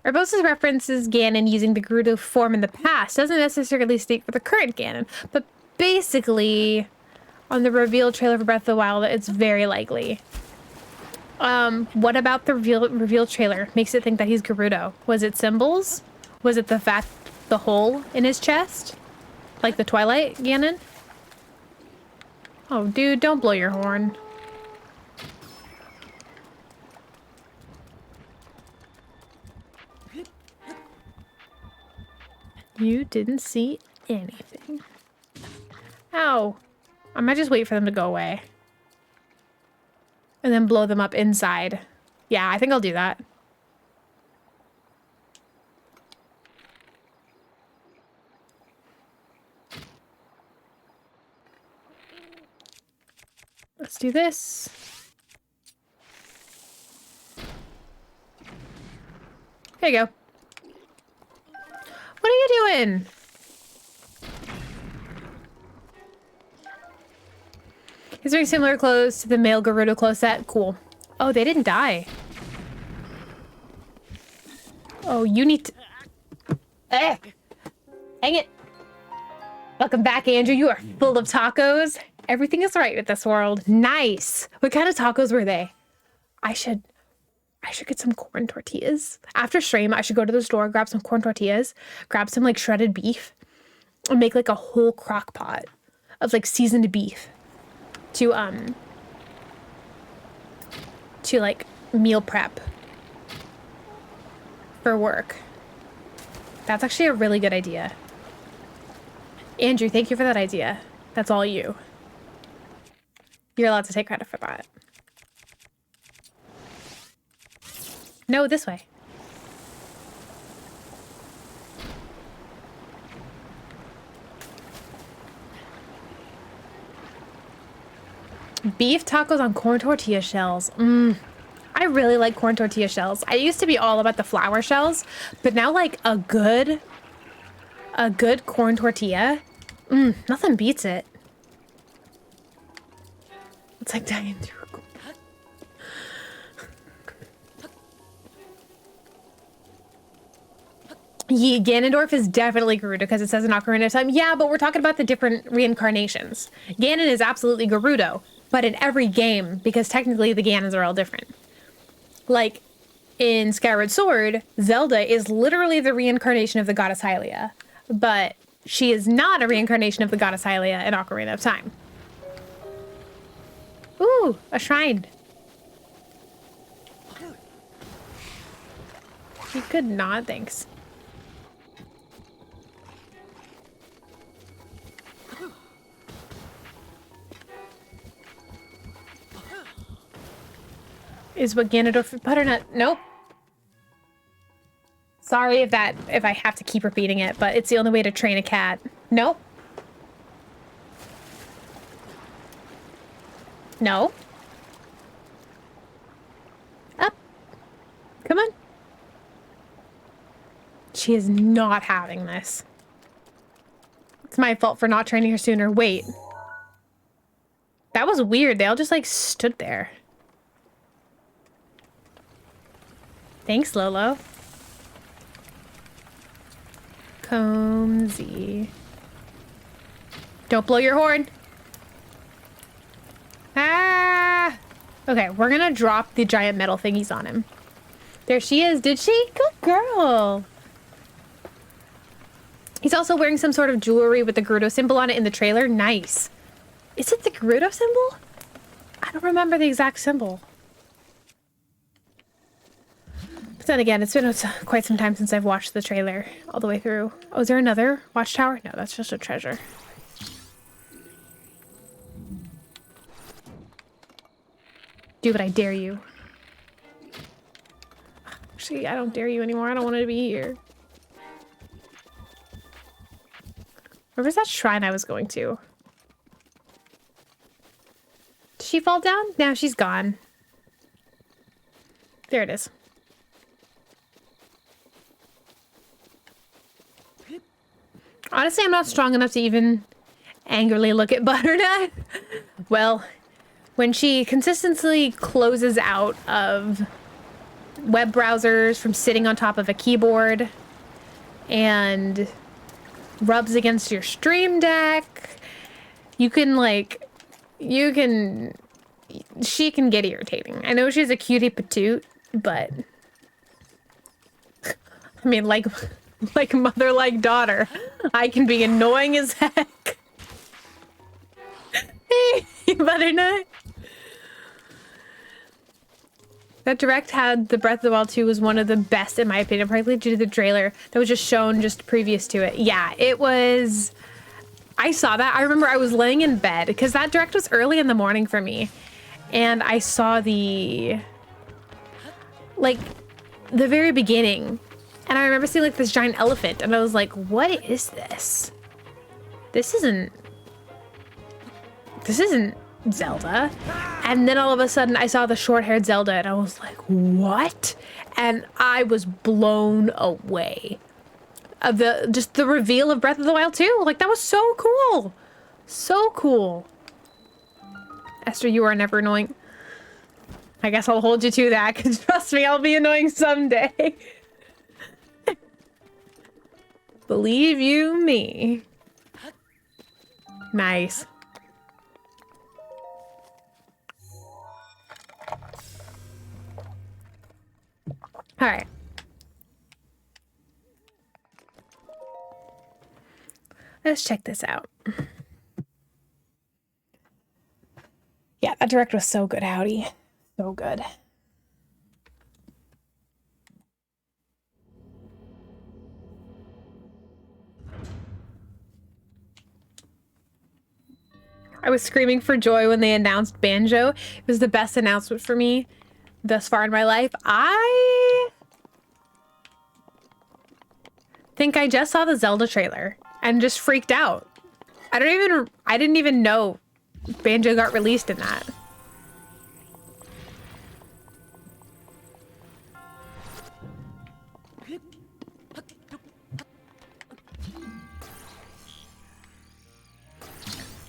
Urbosa's references Ganon using the Gerudo form in the past doesn't necessarily state for the current Ganon, but basically, on the reveal trailer for Breath of the Wild, it's very likely. What about the reveal trailer makes it think that he's Gerudo? Was it symbols? Was it the hole in his chest? Like the Twilight Ganon? Oh, dude, don't blow your horn. You didn't see anything. Ow. I might just wait for them to go away. And then blow them up inside. Yeah, I think I'll do that. Let's do this. There you go. What are you doing? He's wearing similar clothes to the male Gerudo clothes set. Cool. Oh, they didn't die. Oh, you need to... Dang it. Welcome back, Andrew. You are full of tacos. Everything is right with this world. Nice. What kind of tacos were they? I should get some corn tortillas. After stream, I should go to the store, grab some corn tortillas, grab some like shredded beef, and make like a whole crock pot of like seasoned beef to like meal prep for work. That's actually a really good idea. Andrew, thank you for that idea. That's all you. You're allowed to take credit for that. No, this way. Beef tacos on corn tortilla shells. I really like corn tortilla shells. I used to be all about the flour shells, but now like a good corn tortilla, nothing beats it. It's like dying through. Yeah, Ganondorf is definitely Gerudo because it says in Ocarina of Time. Yeah, but we're talking about the different reincarnations. Ganon is absolutely Gerudo, but in every game, because technically the Ganons are all different. Like, in Skyward Sword, Zelda is literally the reincarnation of the goddess Hylia, but she is not a reincarnation of the goddess Hylia in Ocarina of Time. Ooh, a shrine. You could not, thanks. Is what Ganondorf butternut? Nope. Sorry if I have to keep repeating it, but it's the only way to train a cat. Nope. No. Up. Come on. She is not having this. It's my fault for not training her sooner. Wait. That was weird. They all just like stood there. Thanks, Lolo. Combsy. Don't blow your horn. Ah! Okay, we're gonna drop the giant metal thingies on him. There she is. Did she? Good girl. He's also wearing some sort of jewelry with the Gerudo symbol on it in the trailer. Nice. Is it the Gerudo symbol? I don't remember the exact symbol. But then again, it's been quite some time since I've watched the trailer all the way through. Oh, is there another watchtower? No, that's just a treasure. Do what I dare you. Actually, I don't dare you anymore. I don't want to be here. Where was that shrine I was going to? Did she fall down? No, she's gone. There it is. Honestly, I'm not strong enough to even angrily look at Butternut. Well, when she consistently closes out of web browsers from sitting on top of a keyboard and rubs against your Stream Deck, she can get irritating. I know she's a cutie patoot, but I mean, like mother, like daughter, I can be annoying as heck. Hey, Butternut. That direct had the Breath of the Wild 2 was one of the best in my opinion, partly due to the trailer that was just shown just previous to it. Yeah, it was. I saw that. I remember I was laying in bed because that direct was early in the morning for me. And I saw the very beginning. And I remember seeing like this giant elephant and I was like, what is this? This isn't Zelda. And then all of a sudden I saw the short-haired Zelda and I was like, what? And I was blown away of the reveal of Breath of the Wild 2. Like, that was so cool. So cool. Esther, you are never annoying. I guess I'll hold you to that, because trust me, I'll be annoying someday. Believe you me. Nice. All right. Let's check this out. Yeah, that direct was so good, Howdy. So good. I was screaming for joy when they announced Banjo. It was the best announcement for me thus far in my life. I think I just saw the Zelda trailer and just freaked out. I didn't even know Banjo got released in that.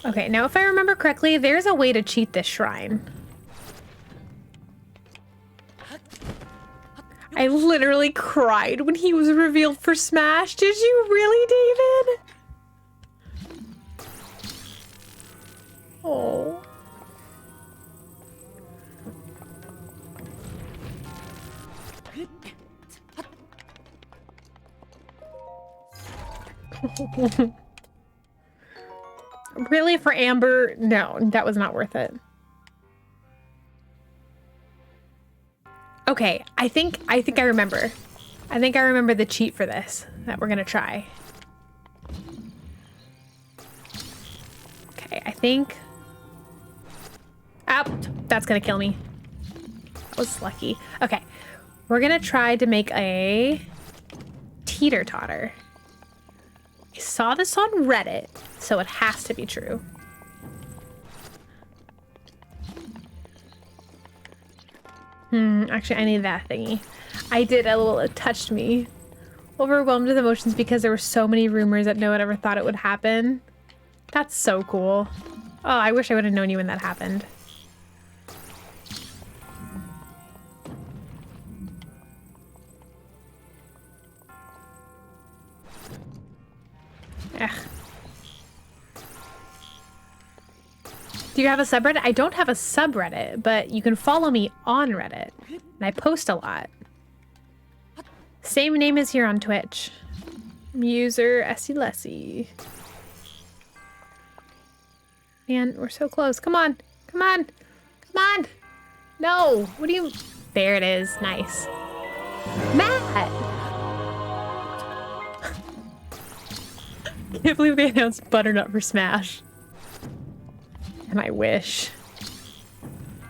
Okay, now if I remember correctly, there's a way to cheat this shrine. I literally cried when he was revealed for Smash. Did you really, David? Oh. Really, for Amber? No, that was not worth it. Okay, I think I remember. I think I remember the cheat for this that we're gonna try. Okay, I think. Ah, that's gonna kill me. That was lucky. Okay, we're gonna try to make a teeter-totter. I saw this on Reddit, so it has to be true. Actually, I need that thingy. I did a little, it touched me. Overwhelmed with emotions because there were so many rumors that no one ever thought it would happen. That's so cool. Oh, I wish I would have known you when that happened. Ugh. Do you have a subreddit? I don't have a subreddit, but you can follow me on Reddit. And I post a lot. Same name as here on Twitch. User Essie Lessie. Man, we're so close. Come on. Come on. Come on. No. What do you... There it is. Nice. Matt! Can't believe they announced Butternut for Smash. And I wish.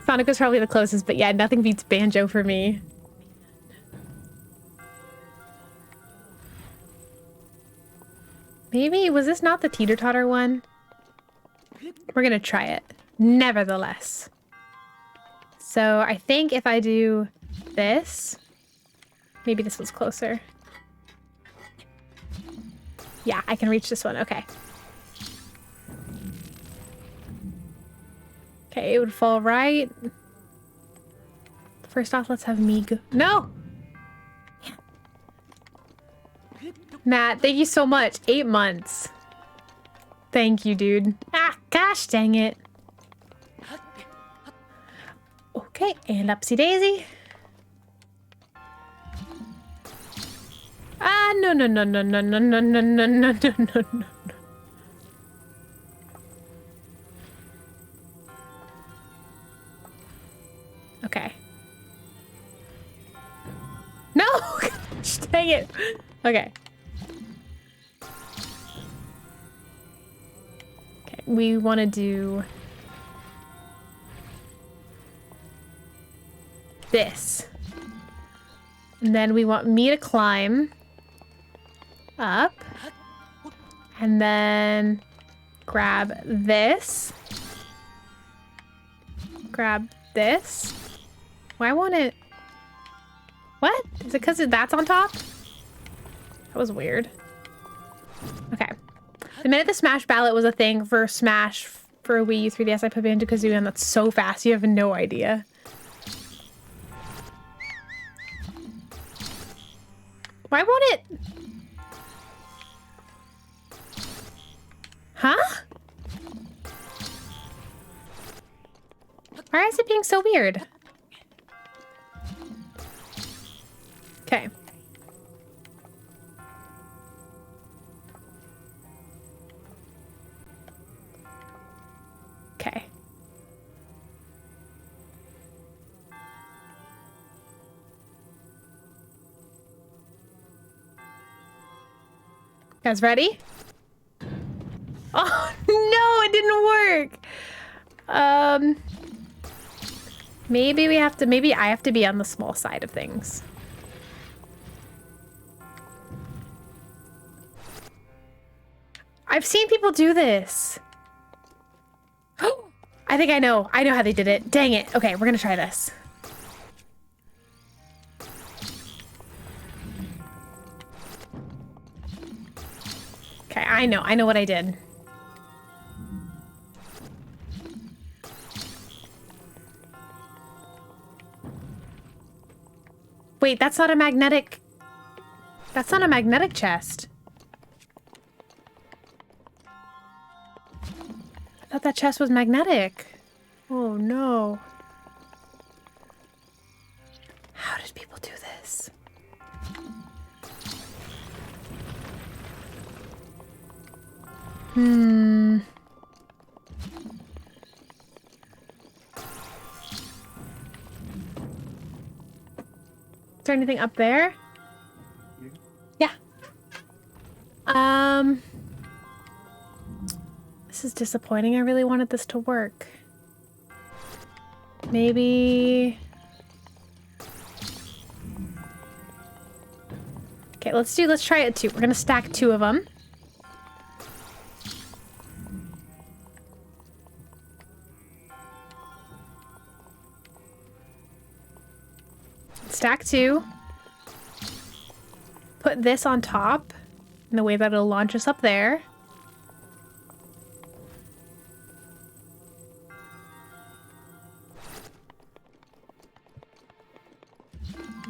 Sonic was probably the closest, but yeah, nothing beats Banjo for me. Maybe, was this not the teeter-totter one? We're gonna try it, nevertheless. So I think if I do this, maybe this was closer. Yeah, I can reach this one, okay. Okay, it would fall right. First off, let's have me go. No! Matt, thank you so much. 8 months. Thank you, dude. Ah, gosh dang it. Okay, and upsy daisy. Ah, no, no, no, no, no, no, no, no, no, no, no, no, no. Okay. No! Gosh, dang it. Okay. Okay, we want to do this. And then we want me to climb up. And then grab this. Grab this. Why won't it? What? Is it because that's on top? That was weird. Okay. The minute the Smash ballot was a thing for Smash for Wii U 3DS, I put Banjo-Kazooie, and that's so fast. You have no idea. Why won't it? Huh? Why is it being so weird? Okay. Okay. Guys ready? Oh no, it didn't work. Maybe we have to, maybe I have to be on the small side of things. I've seen people do this. I think I know how they did it. Dang it. Okay, we're gonna try this. Okay, I know what I did. Wait, that's not a magnetic... That's not a magnetic chest. I thought that chest was magnetic. Oh no. How did people do this? Hmm. Is there anything up there? Yeah. This is disappointing. I really wanted this to work. Maybe... Okay, let's try it too. We're gonna stack 2 of them. Stack 2. Put this on top in the way that it'll launch us up there.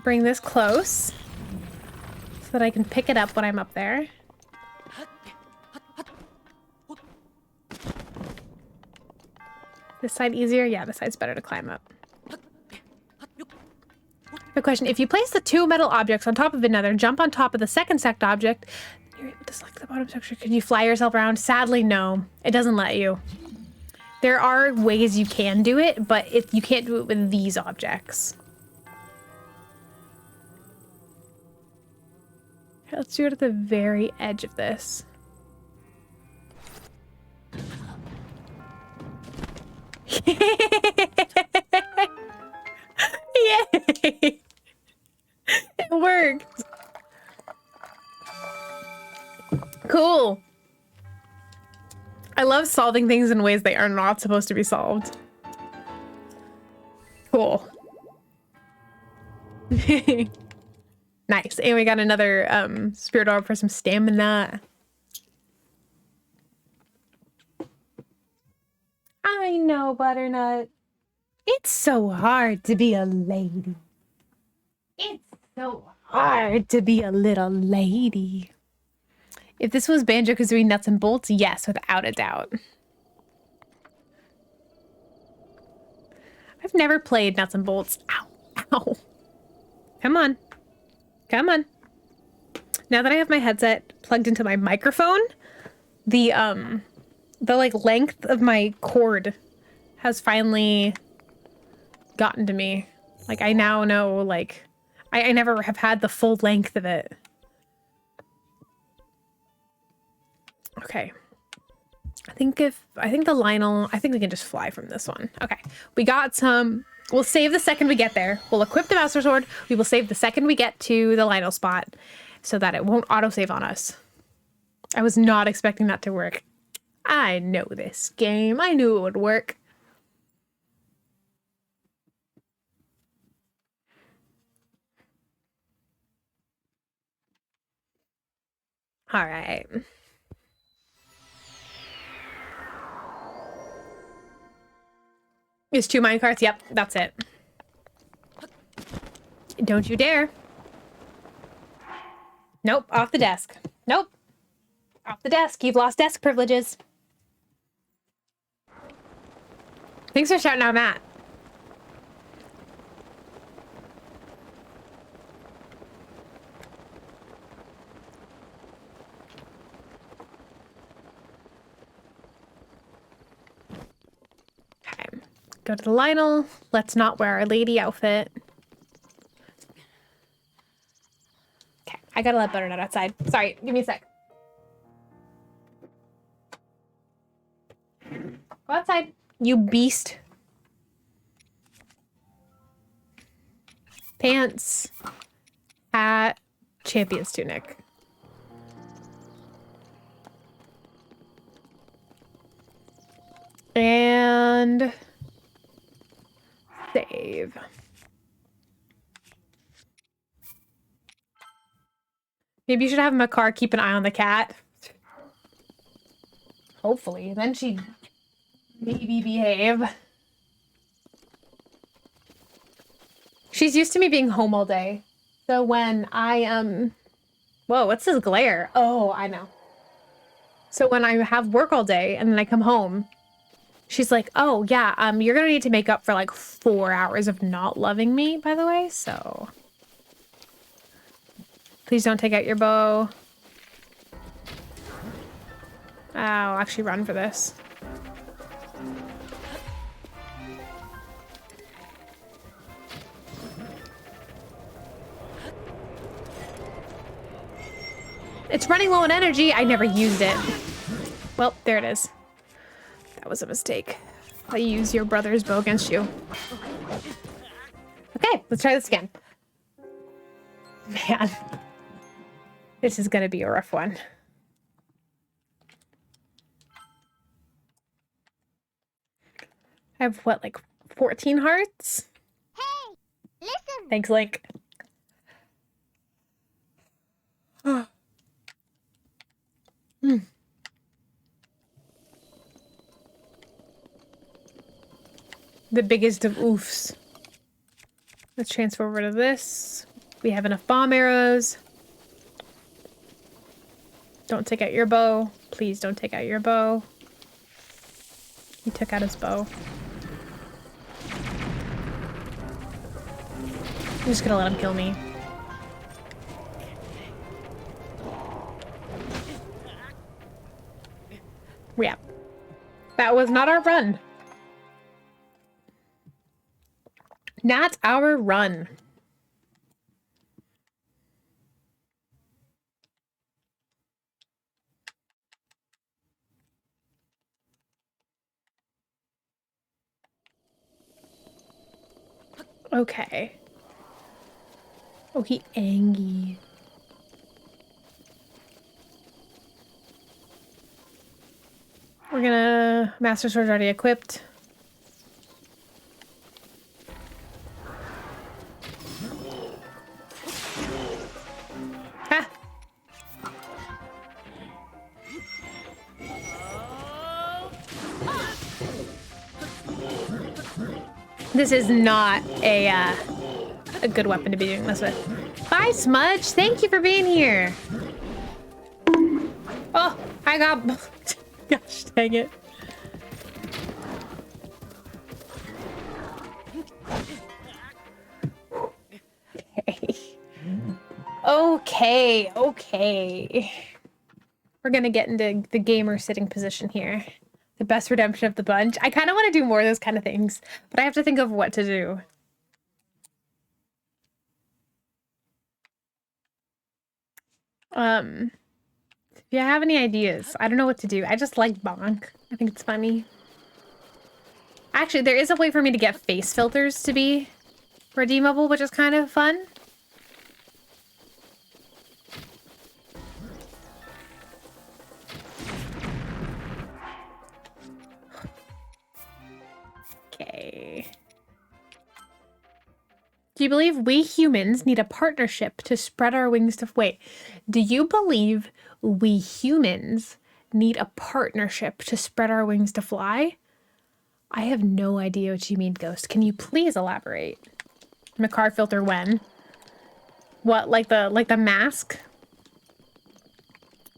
Bring this close so that I can pick it up when I'm up there. This side easier? Yeah, this side's better to climb up. Good question. If you place the 2 metal objects on top of another, jump on top of the second stacked object, you're able to select the bottom section. Can you fly yourself around? Sadly, no. It doesn't let you. There are ways you can do it, but you can't do it with these objects. Okay, let's do it at the very edge of this. Yay! It worked. Cool. I love solving things in ways they are not supposed to be solved. Cool. Nice. And we got another spirit orb for some stamina. I know, Butternut. It's so hard to be a lady. It's so hard to be a little lady. If this was Banjo-Kazooie Nuts and Bolts, yes, without a doubt. I've never played Nuts and Bolts. Ow, ow. Come on. Come on. Now that I have my headset plugged into my microphone, the like length of my cord has finally gotten to me. Like I now know, like I never have had the full length of it. Okay. I think the Lionel, I think we can just fly from this one. Okay. We got some, we'll save the second we get there. We'll equip the Master Sword. We will save the second we get to the Lionel spot so that it won't autosave on us. I was not expecting that to work. I know this game. I knew it would work. All right. It's 2 minecarts. Yep, that's it. Don't you dare. Nope, off the desk. Nope. Off the desk. You've lost desk privileges. Thanks for shouting out, Matt. Okay. Go to the Lionel. Let's not wear our lady outfit. Okay, I gotta let Butternut outside. Sorry, give me a sec. Go outside, you beast. Pants, hat, champion's tunic. And save. Maybe you should have Makar keep an eye on the cat. Hopefully, then she'd maybe behave. She's used to me being home all day. So when I whoa, what's this glare? Oh, I know. So when I have work all day and then I come home, she's like, "Oh yeah, you're gonna need to make up for like 4 hours of not loving me, by the way. So please don't take out your bow." I'll actually run for this. It's running low on energy. I never used it. Well, there it is. That was a mistake. I'll use your brother's bow against you. Okay, let's try this again. Man, this is gonna be a rough one. I have what, like 14 hearts? Hey, listen. Thanks, Link. The biggest of oofs. Let's transfer over to this. We have enough bomb arrows. Don't take out your bow. Please don't take out your bow. He took out his bow. I'm just gonna let him kill me. Yeah. That was not our run. Not our run. Okay. Oh, he angry. We're gonna... Master Sword's already equipped. Ha! This is not a good weapon to be doing this with. Bye, Smudge. Thank you for being here. Oh, I got... Gosh, dang it. Okay. Okay. We're gonna get into the gamer sitting position here. The best redemption of the bunch. I kind of want to do more of those kind of things, but I have to think of what to do. If you have any ideas, I don't know what to do. I just like Bonk. I think it's funny. Actually, there is a way for me to get face filters to be redeemable, which is kind of fun. Okay. Do you believe we humans need a partnership to spread our wings to... Wait, do you believe we humans need a partnership to spread our wings to fly? I have no idea what you mean, Ghost. Can you please elaborate? Makar filter when? What, like the mask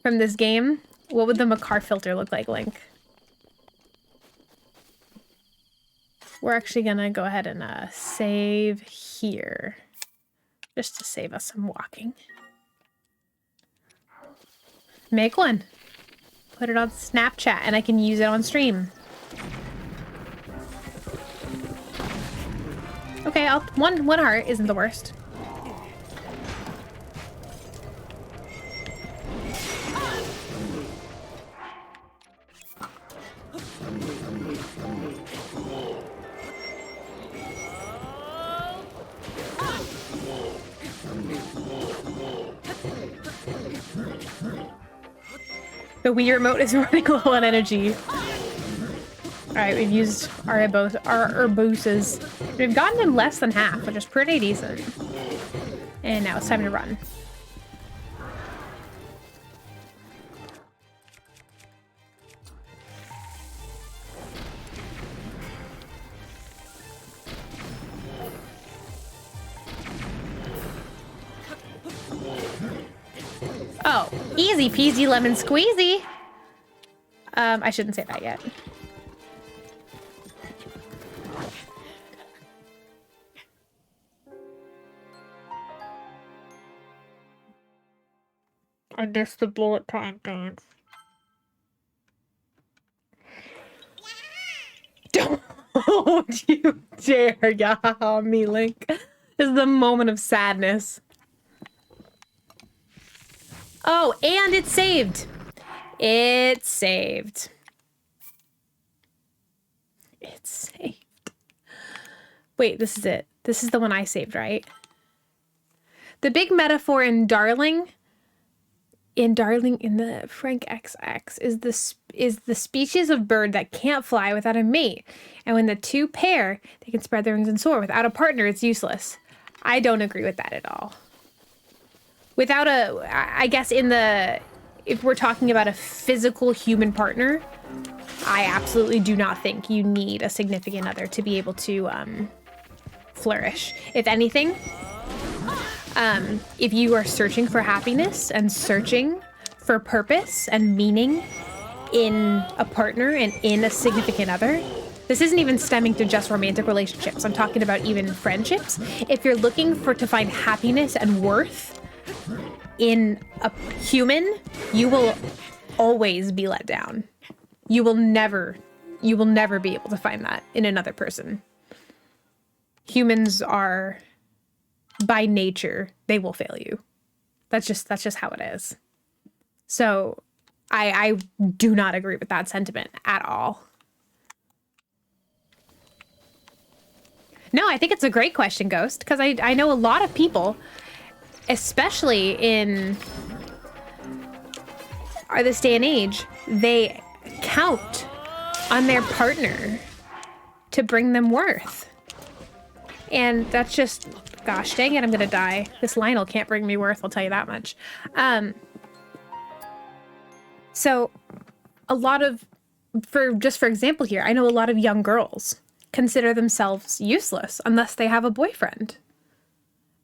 from this game? What would the Makar filter look like, Link? We're actually gonna go ahead and save here, just to save us some walking. Make one. Put it on Snapchat and I can use it on stream. Okay, one heart isn't the worst. The Wii remote is running low on energy. Alright, we've used our Urbooses. We've gotten in less than half, which is pretty decent. And now it's time to run. Oh, easy peasy lemon squeezy. I shouldn't say that yet. I missed the bullet time dance. Don't you dare yaha me, Link. This is the moment of sadness. Oh, and it's saved. It's saved. It's saved. Wait, this is it. This is the one I saved, right? The big metaphor in Darling, in the Frank XX, is the species of bird that can't fly without a mate. And when the two pair, they can spread their wings and soar. Without a partner, it's useless. I don't agree with that at all. Without I guess if we're talking about a physical human partner, I absolutely do not think you need a significant other to be able to flourish. If anything, if you are searching for happiness and searching for purpose and meaning in a partner and in a significant other, this isn't even stemming to just romantic relationships. I'm talking about even friendships. If you're looking to find happiness and worth in a human, you will always be let down. You will never be able to find that in another person. Humans are, by nature, they will fail you. That's just how it is. So I do not agree with that sentiment at all. No, I think it's a great question, Ghost, because I know a lot of people, especially in this day and age, they count on their partner to bring them worth. And that's just, gosh dang it, I'm gonna die. This Lionel can't bring me worth, I'll tell you that much. So a lot of, for example here, I know a lot of young girls consider themselves useless unless they have a boyfriend.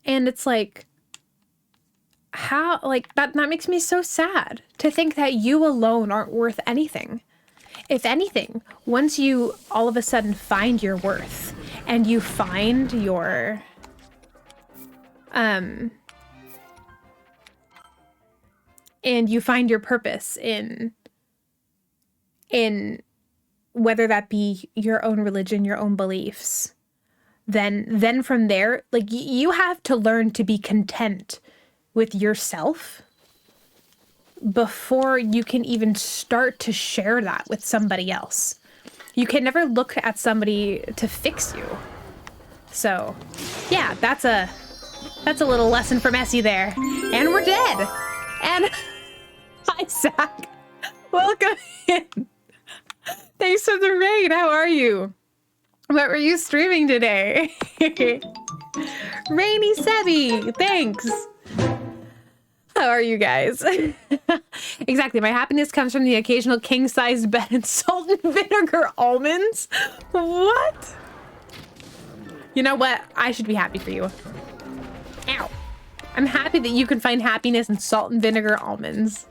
And it's like, how, like, that makes me so sad to think that you alone aren't worth anything. If anything, once you all of a sudden find your worth and you find your and you find your purpose in whether that be your own religion, your own beliefs, then from there, like, you have to learn to be content with yourself before you can even start to share that with somebody else. You can never look at somebody to fix you. So, yeah, that's a little lesson from Essie there. And we're dead. And hi, Zach. Welcome in. Thanks for the raid. How are you? What were you streaming today? Rainy Sebi, thanks. How are you guys? Exactly. My happiness comes from the occasional king-sized bed and salt and vinegar almonds. What? You know what? I should be happy for you. Ow. I'm happy that you can find happiness in salt and vinegar almonds.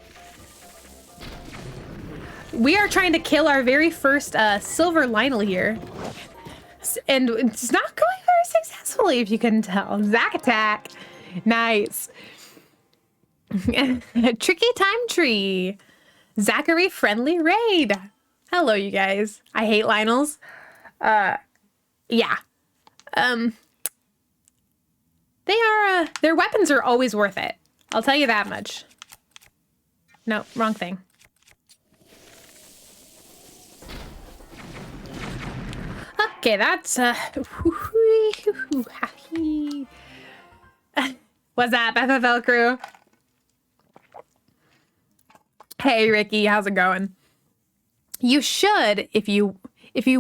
We are trying to kill our very first silver Lionel here. And it's not going very successfully, if you couldn't tell. Zack attack. Nice. Tricky time tree. Zachary friendly raid. Hello, you guys. I hate Lionels. Yeah. They are, their weapons are always worth it. I'll tell you that much. No, wrong thing. Okay, that's, what's up, FFL crew? Hey, Ricky, how's it going? You should, if you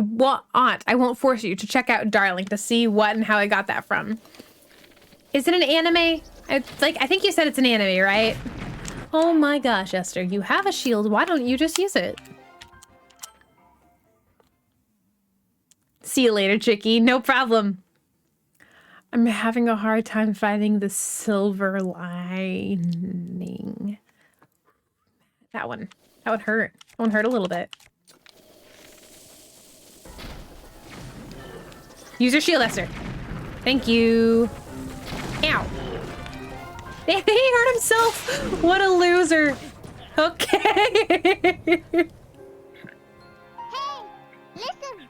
want, I won't force you to check out Darling to see what and how I got that from. Is it an anime? It's like, I think you said it's an anime, right? Oh my gosh, Esther, you have a shield. Why don't you just use it? See you later, Chicky. No problem. I'm having a hard time finding the silver lining. That one. That would hurt. That one hurt a little bit. Use your shield, Esther. Thank you. Ow. He hurt himself. What a loser. Okay. Hey, listen.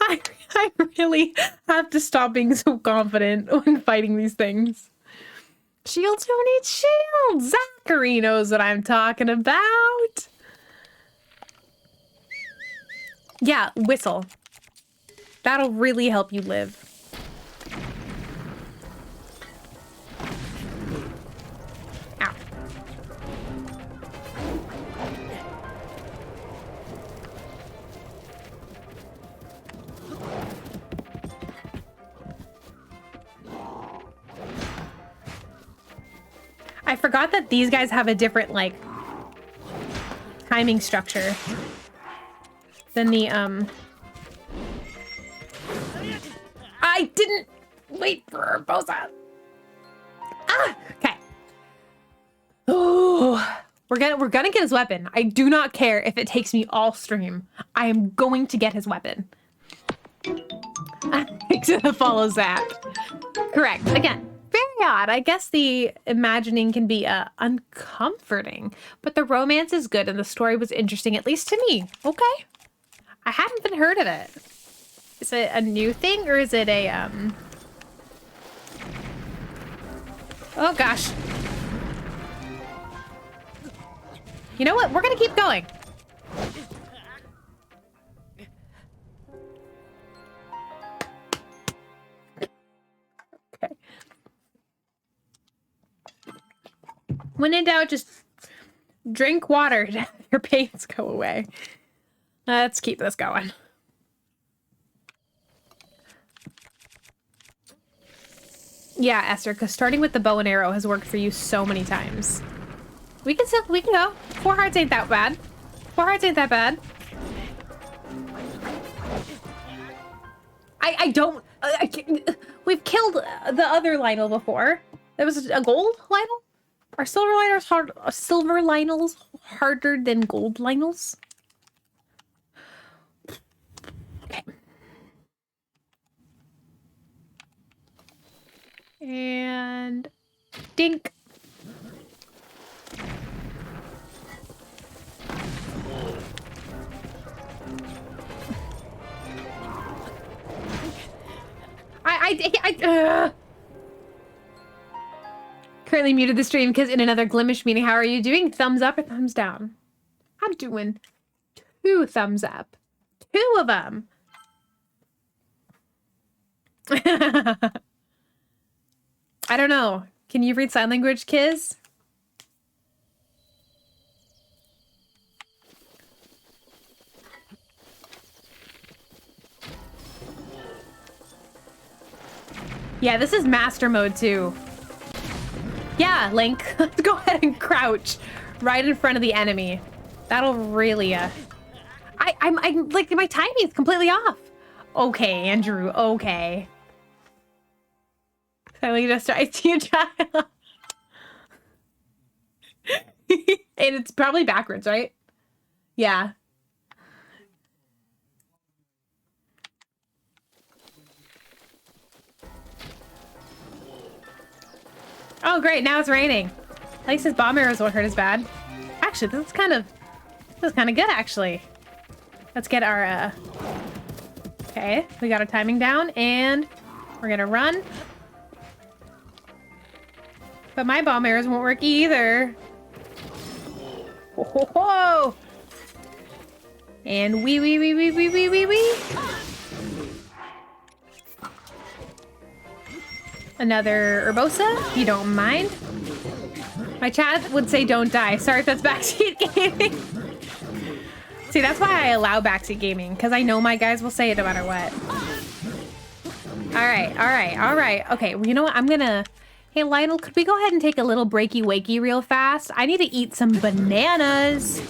I really have to stop being so confident when fighting these things. Shields don't need shields. Zachary knows what I'm talking about. Yeah, whistle. That'll really help you live. Ow. I forgot that these guys have a different, like, timing structure than the, I didn't wait for Urbosa. Ah, okay. Oh, we're gonna get his weapon. I do not care if it takes me all stream. I am going to get his weapon. It follows that. Correct. Again. Very odd. I guess the imagining can be uncomforting, but the romance is good and the story was interesting, at least to me. Okay. I hadn't been heard of it. Is it a new thing or is it a, Oh gosh. You know what? We're gonna keep going. Okay. When in doubt, just drink water to have your pains go away. Let's keep this going. Yeah, Esther, because starting with the bow and arrow has worked for you so many times. We can go. 4 hearts ain't that bad. 4 hearts ain't that bad. We've killed the other Lynel before. There was a gold Lynel? Are silver Lynels harder than gold Lynels? Okay. And dink. Currently muted the stream because in another Glimish meeting. How are you doing? Thumbs up or thumbs down? I'm doing 2 thumbs up. 2 of them. I don't know. Can you read sign language, Kiz? Yeah, this is master mode too. Yeah, Link, let's go ahead and crouch right in front of the enemy. That'll really, I'm like, my timing is completely off. Okay, Andrew, okay. Finally just I see you try. And it's probably backwards, right? Yeah. Oh, great. Now it's raining. At least his bomb arrows won't hurt as bad. Actually, this is kind of good, actually. Let's get our, okay. We got our timing down, and we're gonna run. But my bomb arrows won't work either. Whoa, whoa, whoa. And wee. Another Urbosa, if you don't mind. My chat would say don't die. Sorry if that's backseat gaming. See, that's why I allow backseat gaming, because I know my guys will say it no matter what. All right. Okay, well, you know what? I'm gonna... Hey, Lionel, could we go ahead and take a little breaky wakey real fast? I need to eat some bananas.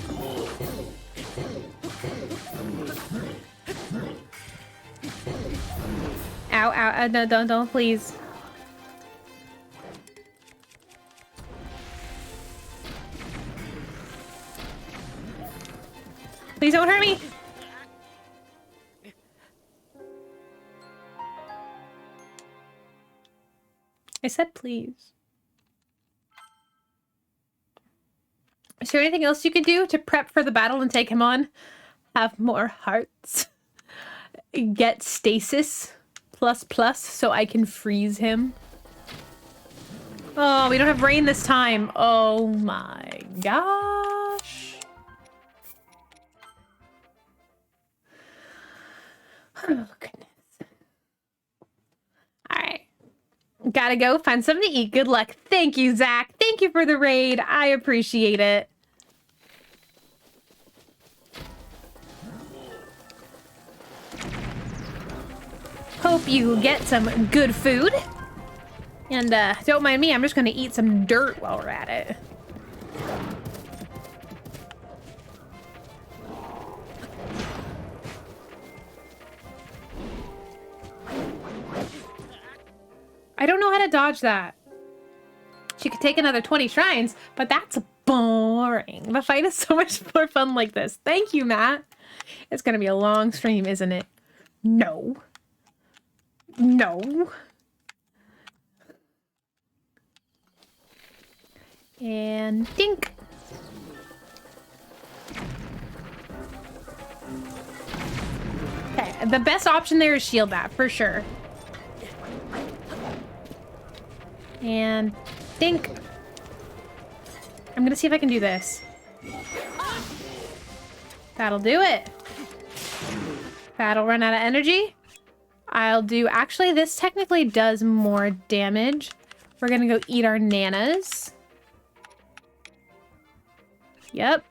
Ow, no, don't, please. Please don't hurt me. I said please. Is there anything else you could do to prep for the battle and take him on? Have more hearts. Get stasis ++ so I can freeze him. Oh, we don't have rain this time. Oh my gosh. Oh, goodness. All right. Gotta go find something to eat. Good luck. Thank you, Zach. Thank you for the raid. I appreciate it. Hope you get some good food. And don't mind me, I'm just gonna eat some dirt while we're at it. I don't know how to dodge that. She could take another 20 shrines, but that's boring. The fight is so much more fun like this. Thank you, Matt. It's gonna be a long stream, isn't it? No. No. And dink. Okay, the best option there is shield that for sure. And dink. I'm gonna see if I can do this. That'll do it. That'll run out of energy. I'll do, actually, this technically does more damage. We're gonna go eat our nanas. Yep.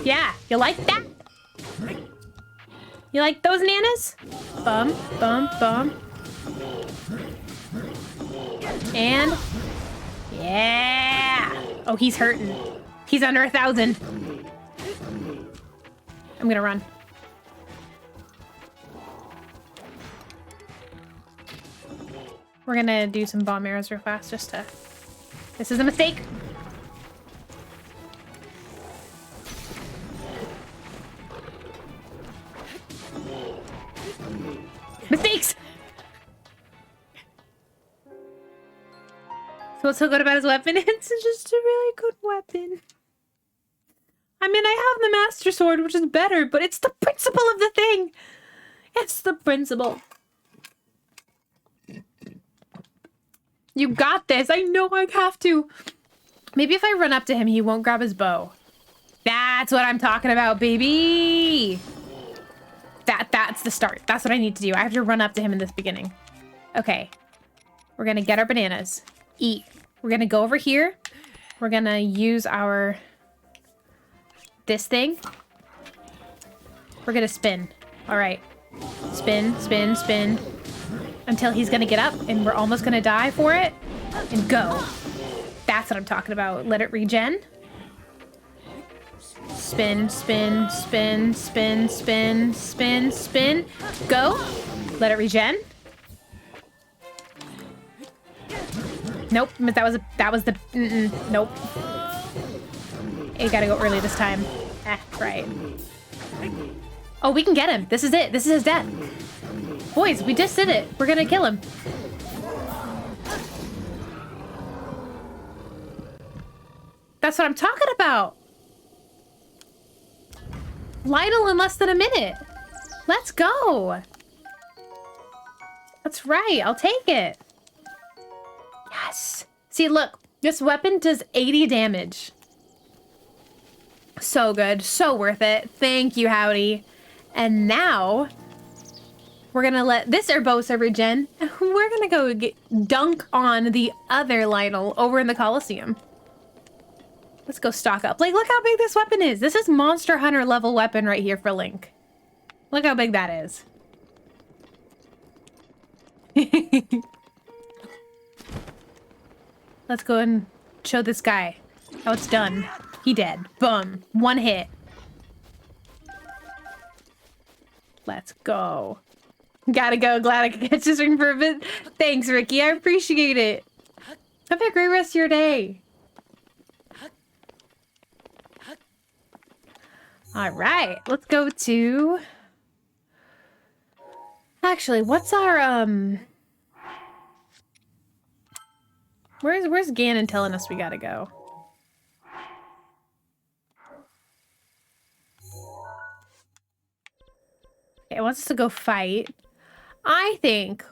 Yeah, you like that? You like those nanas? Bum, bum, bum. And yeah. Oh, he's hurting. He's under 1,000. I'm gonna run. We're gonna do some bomb arrows real fast just to... This is a mistake. Mistakes! So what's so good about his weapon? It's just a really good weapon. I mean, I have the Master Sword, which is better, but it's the principle of the thing. It's the principle. You got this. I know I have to. Maybe if I run up to him, he won't grab his bow. That's what I'm talking about, baby. That's the start. That's what I need to do. I have to run up to him in this beginning. Okay. We're going to get our bananas. Eat. We're going to go over here. We're going to use our... this thing. We're going to spin. All right. Spin, spin, spin. Until he's going to get up and we're almost going to die for it. And go. That's what I'm talking about. Let it regen. Spin, spin, spin, spin, spin, spin, spin. Go. Let it regen. Nope. That was the nope. You gotta go early this time. Right. Oh, we can get him. This is it. This is his death. Boys, we just did it. We're gonna kill him. That's what I'm talking about. Lionel in less than a minute. Let's go. That's right. I'll take it. Yes. See, look. This weapon does 80 damage. So good. So worth it. Thank you, Howdy. And now... we're gonna let this Urbosa regen. We're gonna go dunk on the other Lionel over in the Coliseum. Let's go stock up. Like, look how big this weapon is. This is Monster Hunter level weapon right here for Link. Look how big that is. Let's go and show this guy how it's done. He dead. Boom. One hit. Let's go. Gotta go. Glad I could catch this ring for a bit. Thanks, Ricky. I appreciate it. Have a great rest of your day. All right, let's go to... Actually, what's our, Where's Ganon telling us we gotta go? It wants us to go fight. I think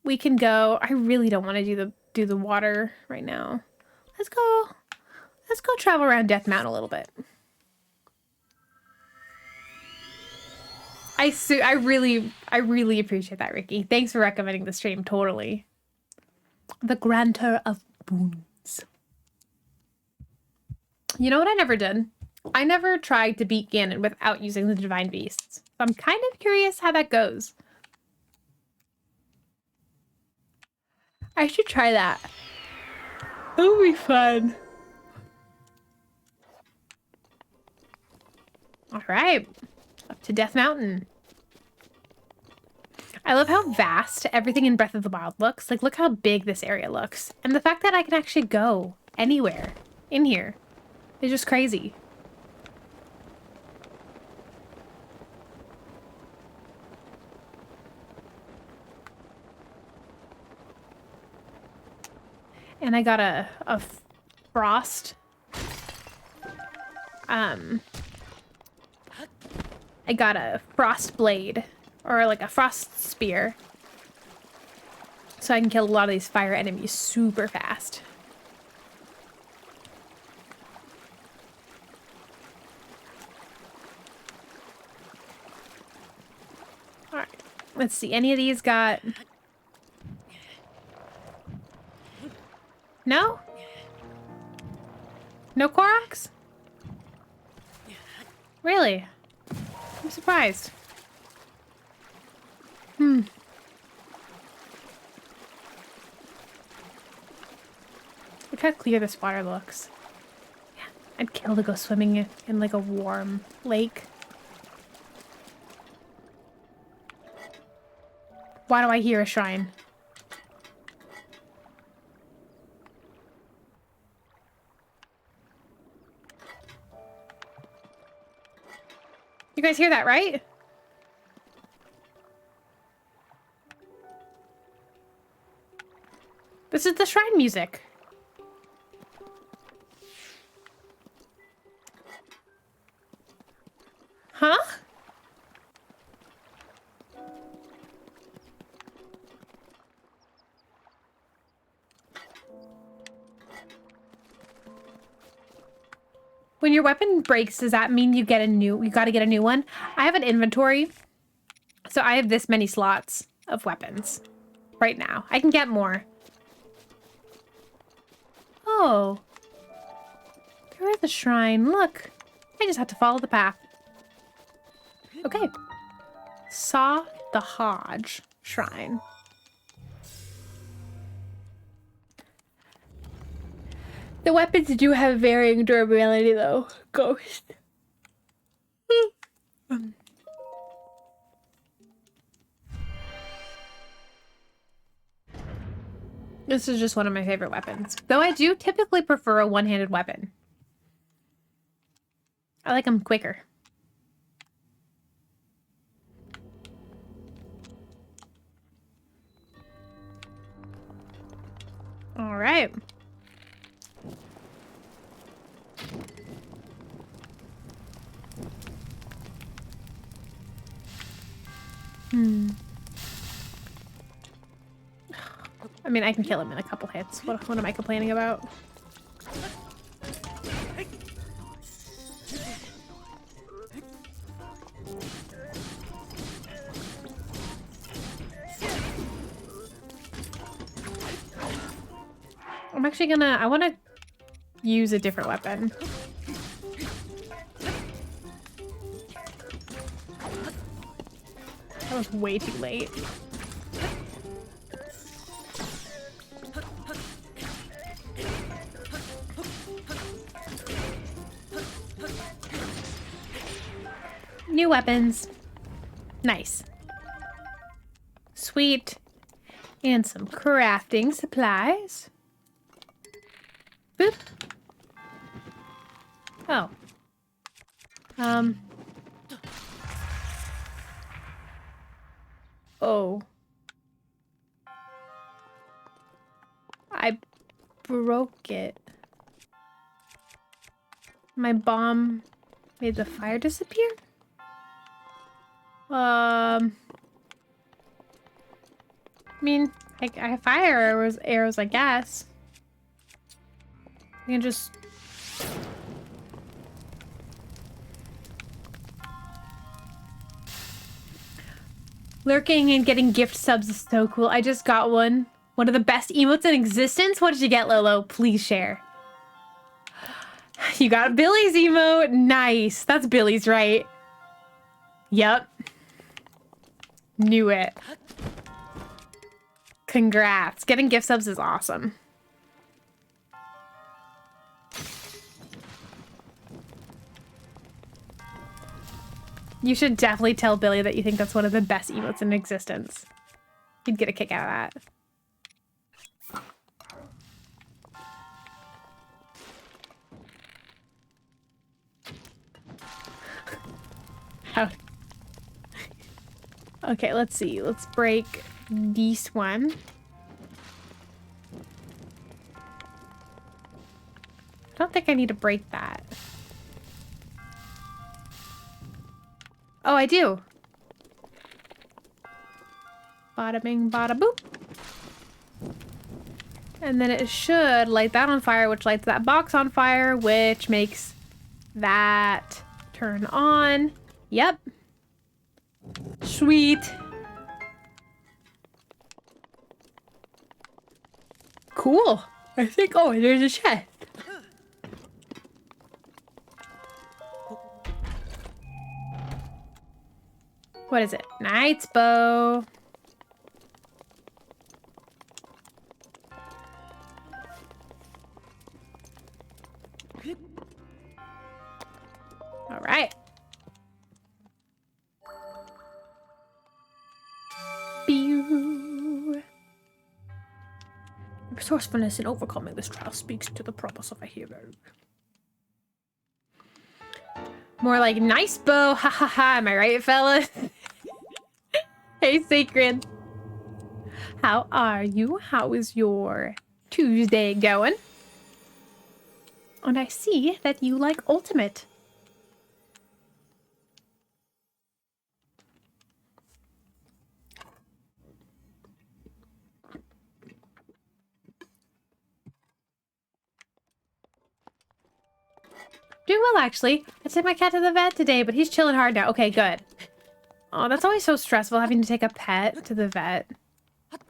we can go... I really don't want to do the water right now. Let's go travel around Death Mountain a little bit. I really appreciate that, Ricky. Thanks for recommending the stream, totally. The Grantor of Boons. You know what I never did? I never tried to beat Ganon without using the Divine Beasts. So I'm kind of curious how that goes. I should try that. It'll be fun. All right. Up to Death Mountain. I love how vast everything in Breath of the Wild looks. Like, look how big this area looks. And the fact that I can actually go anywhere in here is just crazy. And I got a frost. I got a frost blade, or like a frost spear, so I can kill a lot of these fire enemies super fast. All right, let's see. Any of these got... No? No Koroks? Really? I'm surprised. Look how clear this water looks. Yeah, I'd kill to go swimming in like a warm lake. Why do I hear a shrine? You guys hear that, right? This is the shrine music. Huh? When your weapon breaks, does that mean you gotta get a new one? I have an inventory, so I have this many slots of weapons right now. I can get more. Oh. There is a shrine. Look. I just have to follow the path. Okay. Saw the Hodge Shrine. The weapons do have varying durability, though. Ghost. This is just one of my favorite weapons. Though I do typically prefer a one-handed weapon. I like them quicker. All right. I mean, I can kill him in a couple hits. What am I complaining about? I'm actually I want to use a different weapon. That was way too late. New weapons. Nice. Sweet. And some crafting supplies. Boop. Oh. Oh. I broke it. My bomb made the fire disappear? I mean, I have fire arrows, I guess. I can just... Lurking and getting gift subs is so cool. I just got one. One of the best emotes in existence. What did you get, Lolo? Please share. You got Billy's emote. Nice. That's Billy's, right? Yep. Knew it. Congrats. Getting gift subs is awesome. You should definitely tell Billy that you think that's one of the best emotes in existence. He'd get a kick out of that. How? Okay, let's see. Let's break this one. I don't think I need to break that. Oh, I do. Bada bing, bada boop. And then it should light that on fire, which lights that box on fire, which makes that turn on. Yep. Sweet. Cool. I think, oh, there's a chest. What is it? Knight's bow. All right. Pew. Resourcefulness in overcoming this trial speaks to the promise of a hero. More like nice bow. Ha ha ha. Am I right, fellas? Hey, Sacred. How are you? How is your Tuesday going? And I see that you like Ultimate. Doing well, actually. I took my cat to the vet today, but he's chilling hard now. Okay, good. Oh, that's always so stressful, having to take a pet to the vet.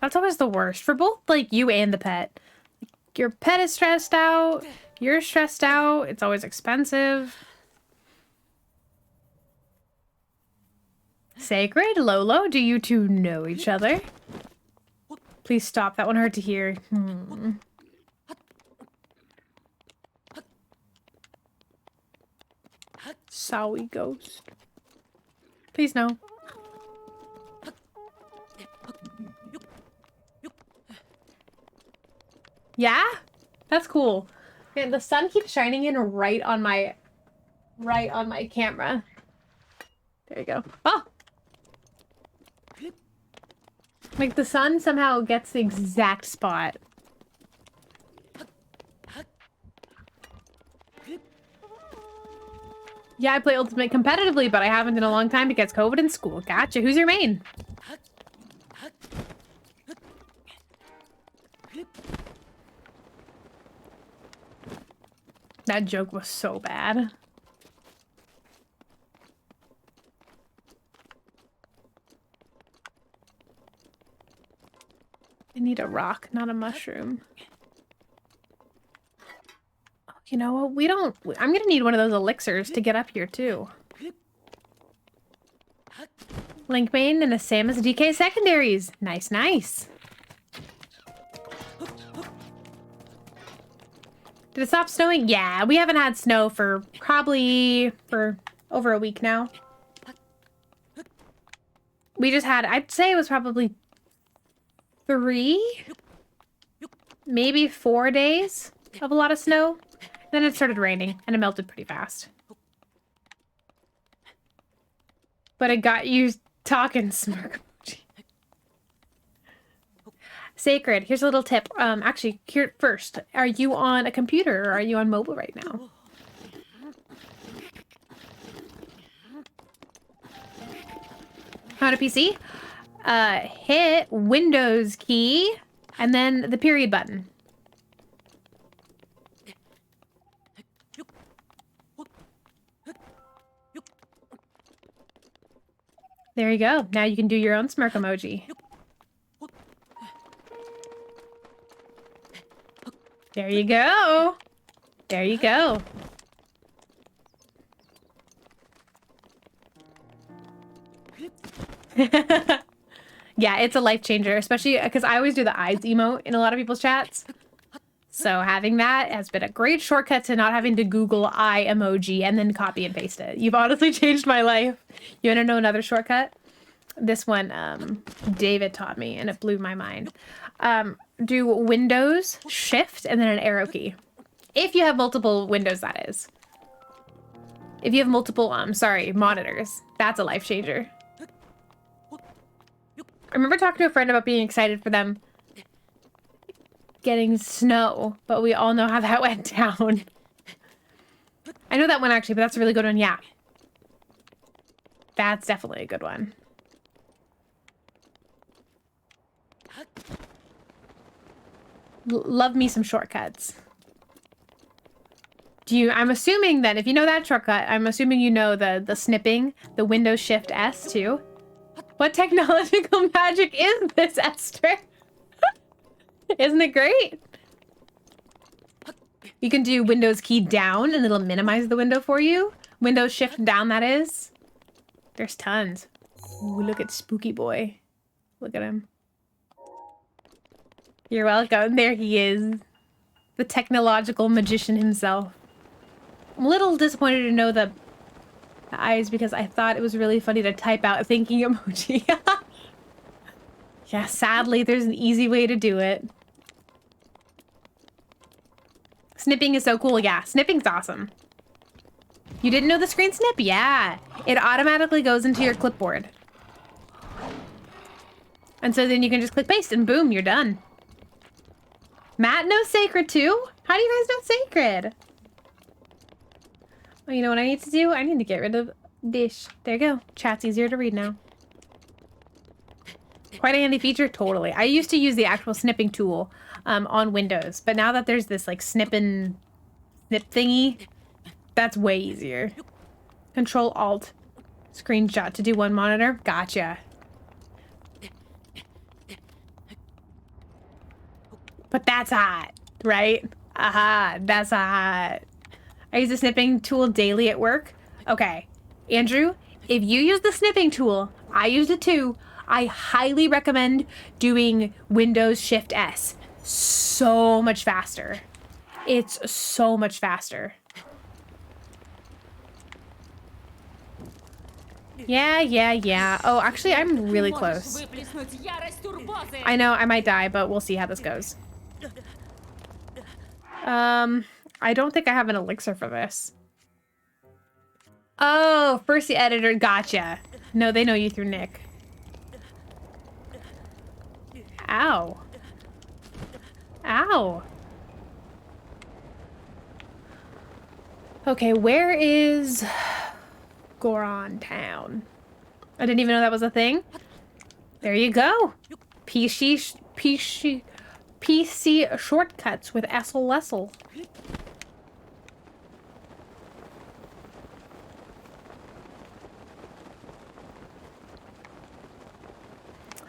That's always the worst for both, like, you and the pet. Your pet is stressed out. You're stressed out. It's always expensive. Sacred, Lolo, do you two know each other? Please stop. That one hurt to hear. Sowie ghost. Please no. Yeah? That's cool. Man, the sun keeps shining in right on my camera. There you go. Oh! Like the sun somehow gets the exact spot. Yeah, I play Ultimate competitively, but I haven't in a long time because COVID and school. Gotcha. Who's your main? That joke was so bad. I need a rock, not a mushroom. You know what? We don't... I'm gonna need one of those elixirs to get up here, too. Link main and a Samus DK secondaries. Nice, nice. Did it stop snowing? Yeah, we haven't had snow for probably over a week now. We just had... I'd say it was probably 3, maybe 4 days. of a lot of snow. Then it started raining and it melted pretty fast. But it got you talking, smirk emoji. Sacred, here's a little tip. Actually, here first, are you on a computer or are you on mobile right now? On a PC? Hit Windows key and then the period button. There you go. Now you can do your own smirk emoji. There you go. There you go. Yeah, it's a life changer, especially because I always do the eyes emote in a lot of people's chats. So having that has been a great shortcut to not having to Google eye emoji and then copy and paste it. You've honestly changed my life. You want to know another shortcut? This one, David taught me and it blew my mind. Do Windows, Shift, and then an arrow key. If you have multiple windows, that is. If you have multiple, monitors, that's a life changer. I remember talking to a friend about being excited for them getting snow, but we all know how that went down. I know that one actually, but that's a really good one. Yeah. That's definitely a good one. Love me some shortcuts. I'm assuming that if you know that shortcut, I'm assuming you know the snipping, the Windows Shift S too. What technological magic is this, Esther? Isn't it great? You can do Windows key down and it'll minimize the window for you. Windows Shift down, that is. There's tons. Ooh, look at Spooky Boy. Look at him. You're welcome. There he is. The technological magician himself. I'm a little disappointed to know the eyes because I thought it was really funny to type out a thinking emoji. Yeah, sadly, there's an easy way to do it. Snipping is so cool. Yeah, snipping's awesome. You didn't know the screen snip? Yeah. It automatically goes into your clipboard. And so then you can just click paste and boom, you're done. Matt knows Sacred too? How do you guys know Sacred? Oh, you know what I need to do? I need to get rid of this. There you go. Chat's easier to read now. Quite a handy feature? Totally. I used to use the actual snipping tool on Windows, but now that there's this like snip thingy, that's way easier. Control Alt screenshot to do one monitor. Gotcha. But that's hot, right? Aha, that's hot. I use the snipping tool daily at work. Okay, Andrew, if you use the snipping tool, I used it too. I highly recommend doing Windows Shift S. So much faster. It's so much faster. Yeah. Oh, actually, I'm really close. I know I might die, but we'll see how this goes. I don't think I have an elixir for this. Oh, first the editor. Gotcha. No, they know you through Nick. Ow. Ow. Okay, where is Goron Town? I didn't even know that was a thing. There you go. PC shortcuts with Essel Lessel.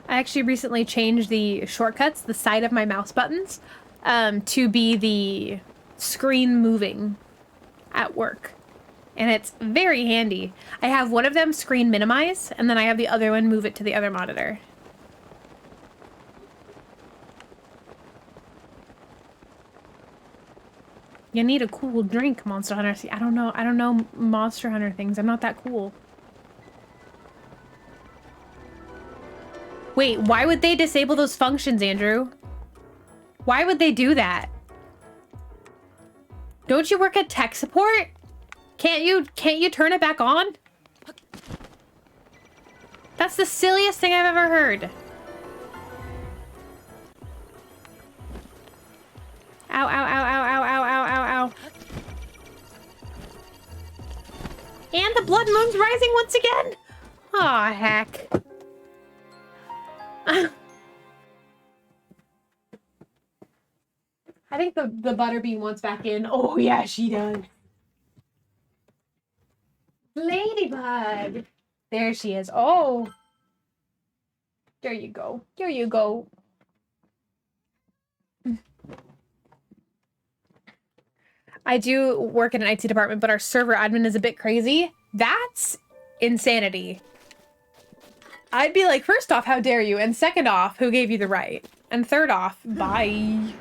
I actually recently changed the shortcuts, the side of my mouse buttons, to be the screen moving at work. And it's very handy. I have one of them screen minimize, and then I have the other one move it to the other monitor. You need a cool drink, Monster Hunter. See, I don't know Monster Hunter things. I'm not that cool. Wait, why would they disable those functions, Andrew? Why would they do that? Don't you work at tech support? Can't you turn it back on? That's the silliest thing I've ever heard. Ow, ow, ow, ow, ow, ow, ow, ow, ow. And the blood moon's rising once again. Aw, heck. I think the butterbean wants back in. Oh, yeah, she does. Ladybug. There she is. Oh. There you go. There you go. I do work in an IT department, but our server admin is a bit crazy. That's insanity. I'd be like, first off, how dare you? And second off, who gave you the right? And third off, bye.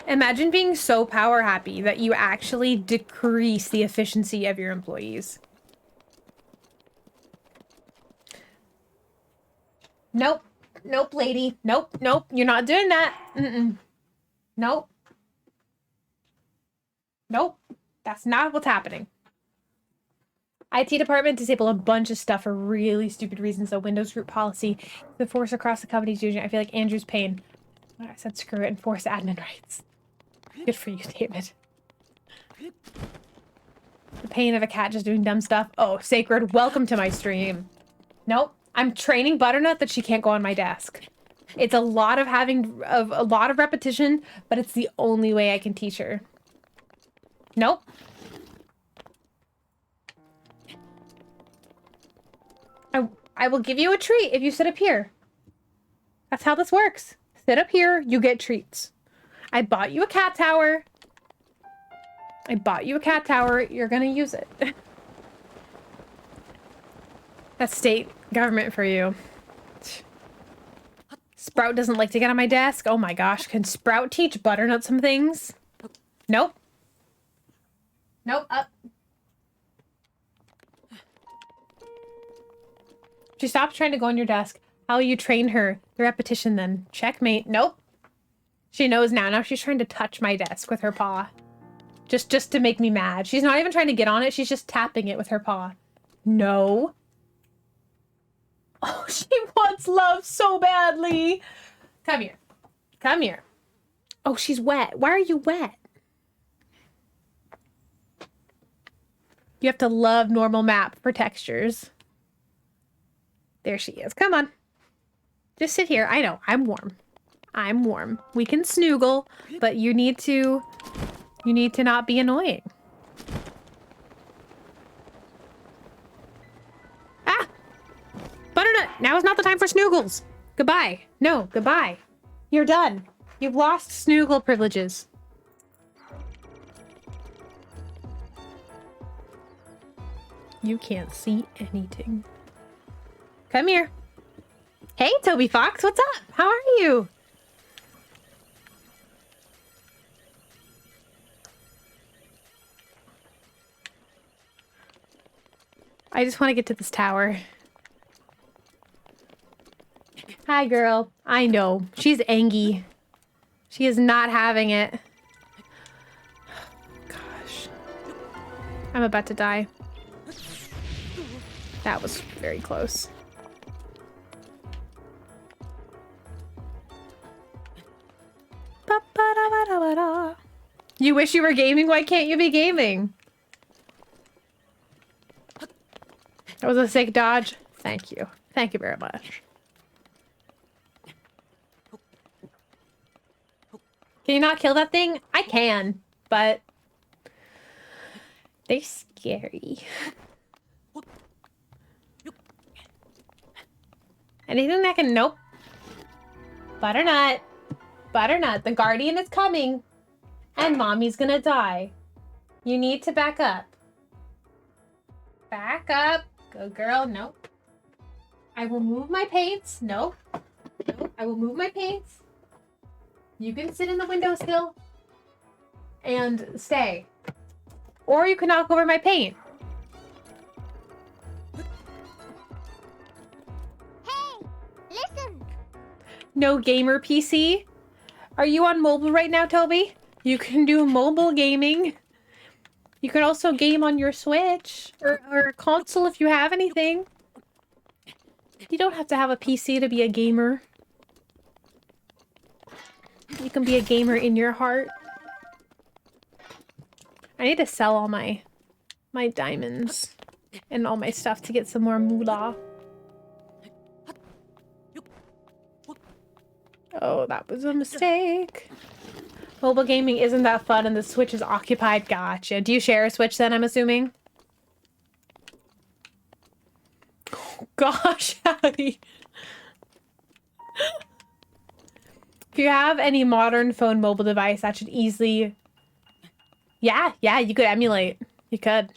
Imagine being so power happy that you actually decrease the efficiency of your employees. Nope. Nope, lady. Nope. Nope. You're not doing that. Mm-mm. Nope. Nope. That's not what's happening. IT department disable a bunch of stuff for really stupid reasons. So Windows group policy, the force across the company's using. I feel like Andrew's pain. I said screw it, enforce admin rights. Good for you, David. The pain of a cat just doing dumb stuff. Oh, Sacred, welcome to my stream. Nope. I'm training Butternut that she can't go on my desk. It's a lot of a lot of repetition, but it's the only way I can teach her. Nope. I will give you a treat if you sit up here. That's how this works. Sit up here, you get treats. I bought you a cat tower. I bought you a cat tower. You're gonna use it. That's state government for you. Sprout doesn't like to get on my desk. Oh my gosh. Can Sprout teach Butternut some things? Nope. Nope. Up. She stopped trying to go on your desk. How will you train her? The repetition then. Checkmate. Nope. She knows now. Now she's trying to touch my desk with her paw. Just to make me mad. She's not even trying to get on it. She's just tapping it with her paw. No. Oh, she wants love so badly. Come here. Come here. Oh, she's wet. Why are you wet? You have to love normal map for textures. There she is. Come on. Just sit here. I know. I'm warm. I'm warm. We can snoogle, but you need to not be annoying. Ah! Butternut, now is not the time for snoogles. Goodbye. No, goodbye. You're done. You've lost snoogle privileges. You can't see anything. Come here. Hey, Toby Fox, what's up? How are you? I just want to get to this tower. Hi, girl. I know. She's angry. She is not having it. Gosh. I'm about to die. That was very close. You wish you were gaming? Why can't you be gaming? That was a sick dodge. Thank you. Thank you very much. Can you not kill that thing? I can, but they're scary. Anything that can... Nope. Butternut. Butternut, the guardian is coming. And mommy's gonna die. You need to back up. Back up. Good girl. Nope. I will move my paints. Nope. Nope. I will move my paints. You can sit in the windowsill and stay. Or you can knock over my paint. Hey, listen. No gamer PC? Are you on mobile right now, Toby? You can do mobile gaming. You can also game on your Switch or console if you have anything. You don't have to have a PC to be a gamer. You can be a gamer in your heart. I need to sell all my diamonds and all my stuff to get some more moolah. Oh, that was a mistake. Mobile gaming isn't that fun and the Switch is occupied. Gotcha. Do you share a Switch then, I'm assuming? Oh, gosh, Howdy. If you have any modern phone mobile device, that should easily... Yeah, you could emulate. You could.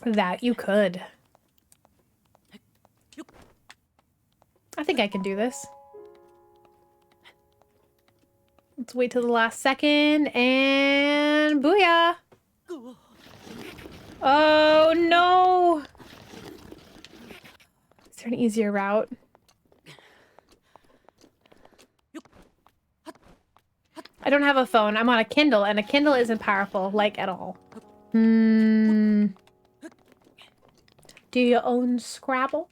That you could. I think I can do this. Let's wait till the last second and booyah! Oh no! Is there an easier route? I don't have a phone. I'm on a Kindle, and a Kindle isn't powerful, like, at all. Do you own Scrabble?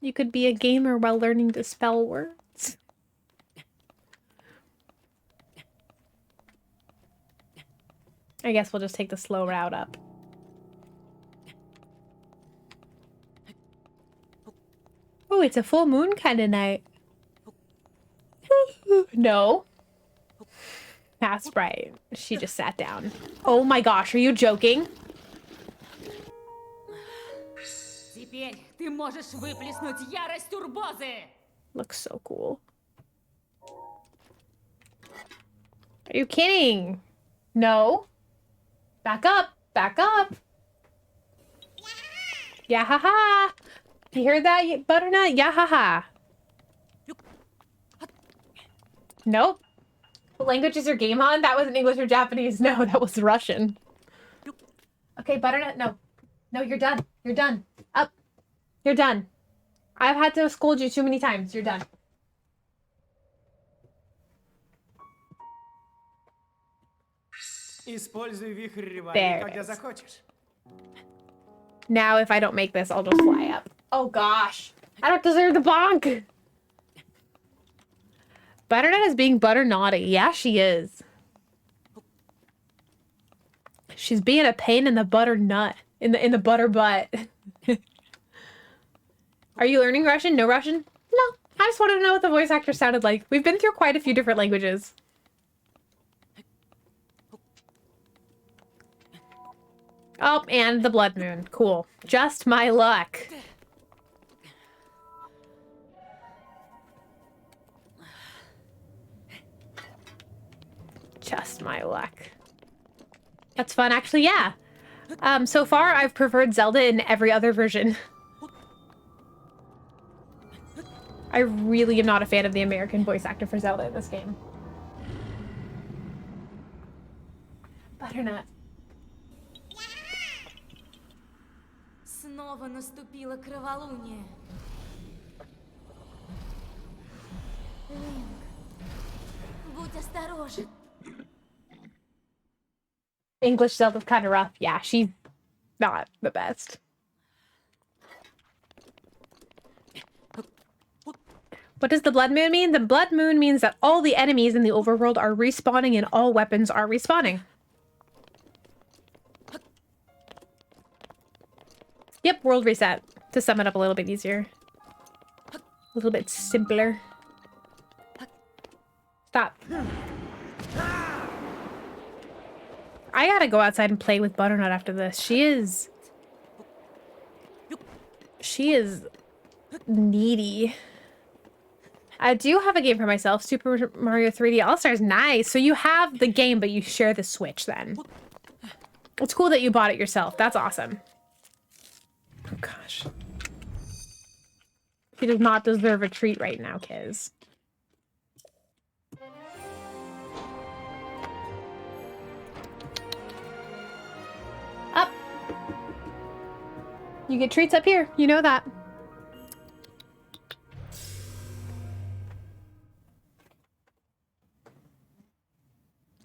You could be a gamer while learning to spell words. I guess we'll just take the slow route up. Oh, it's a full moon kind of night. No. That's right. She just sat down. Oh my gosh, are you joking? Теперь ты можешь выплеснуть ярость турбозы. Looks so cool. Are you kidding? No. Back up. Back up. Yeah, haha. You heard that, Butternut? Yeah, haha. Nope. What language is your game on? That wasn't English or Japanese. No, that was Russian. Okay, Butternut, no. No, you're done. You're done. Up. You're done. I've had to scold you too many times. You're done. Используй вихрь револьвера, когда захочешь. Now, if I don't make this, I'll just fly up. Oh, gosh. I don't deserve the bonk. Butternut is being butter naughty. Yeah, she is. She's being a pain in the butternut. In the butter butt. Are you learning Russian? No Russian? No. I just wanted to know what the voice actor sounded like. We've been through quite a few different languages. Oh, and the blood moon. Cool. Just my luck. Just my luck. That's fun, actually, yeah. So far, I've preferred Zelda in every other version. I really am not a fan of the American voice actor for Zelda in this game. Butternut. Снова наступило кроволуние. Линк, будь осторожен. English Zelda's kind of rough. Yeah, she's not the best. What does the blood moon mean? The blood moon means that all the enemies in the overworld are respawning and all weapons are respawning. Yep, world reset. To sum it up a little bit easier. A little bit simpler. Stop. I gotta go outside and play with Butternut after this. She is needy. I do have a game for myself, Super Mario 3D All-Stars. Nice. So you have the game, but you share the Switch then. It's cool that you bought it yourself. That's awesome. Oh, gosh. She does not deserve a treat right now, Kiz. Up. You get treats up here. You know that.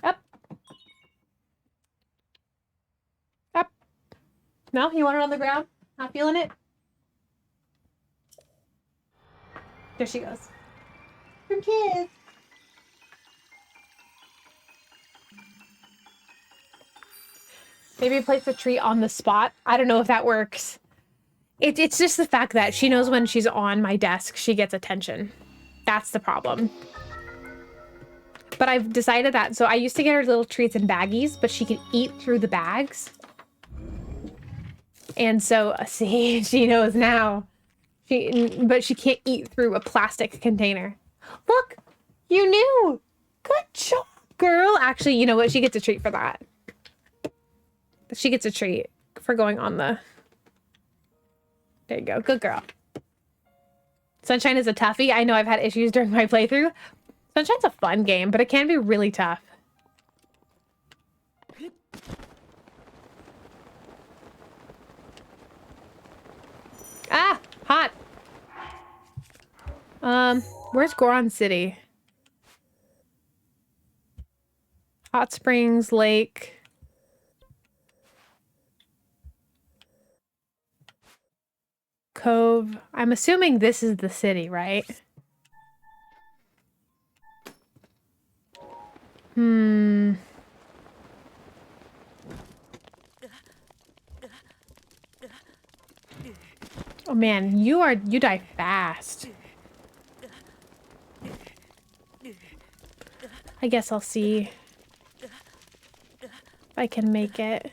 Up. Up. No? You want it on the ground? Not feeling it? There she goes. From kids. Maybe place the treat on the spot. I don't know if that works. It's just the fact that she knows when she's on my desk, she gets attention. That's the problem. But I've decided that, so I used to get her little treats in baggies, but she could eat through the bags. And so, see, she knows now. But she can't eat through a plastic container. Look, you knew. Good job, girl. Actually, you know what? She gets a treat for that. She gets a treat for going on the... There you go. Good girl. Sunshine is a toughie. I know I've had issues during my playthrough. Sunshine's a fun game, but it can be really tough. Ah! Hot! Where's Goron City? Hot Springs Lake. Cove. I'm assuming this is the city, right? Oh man, you die fast. I guess I'll see if I can make it.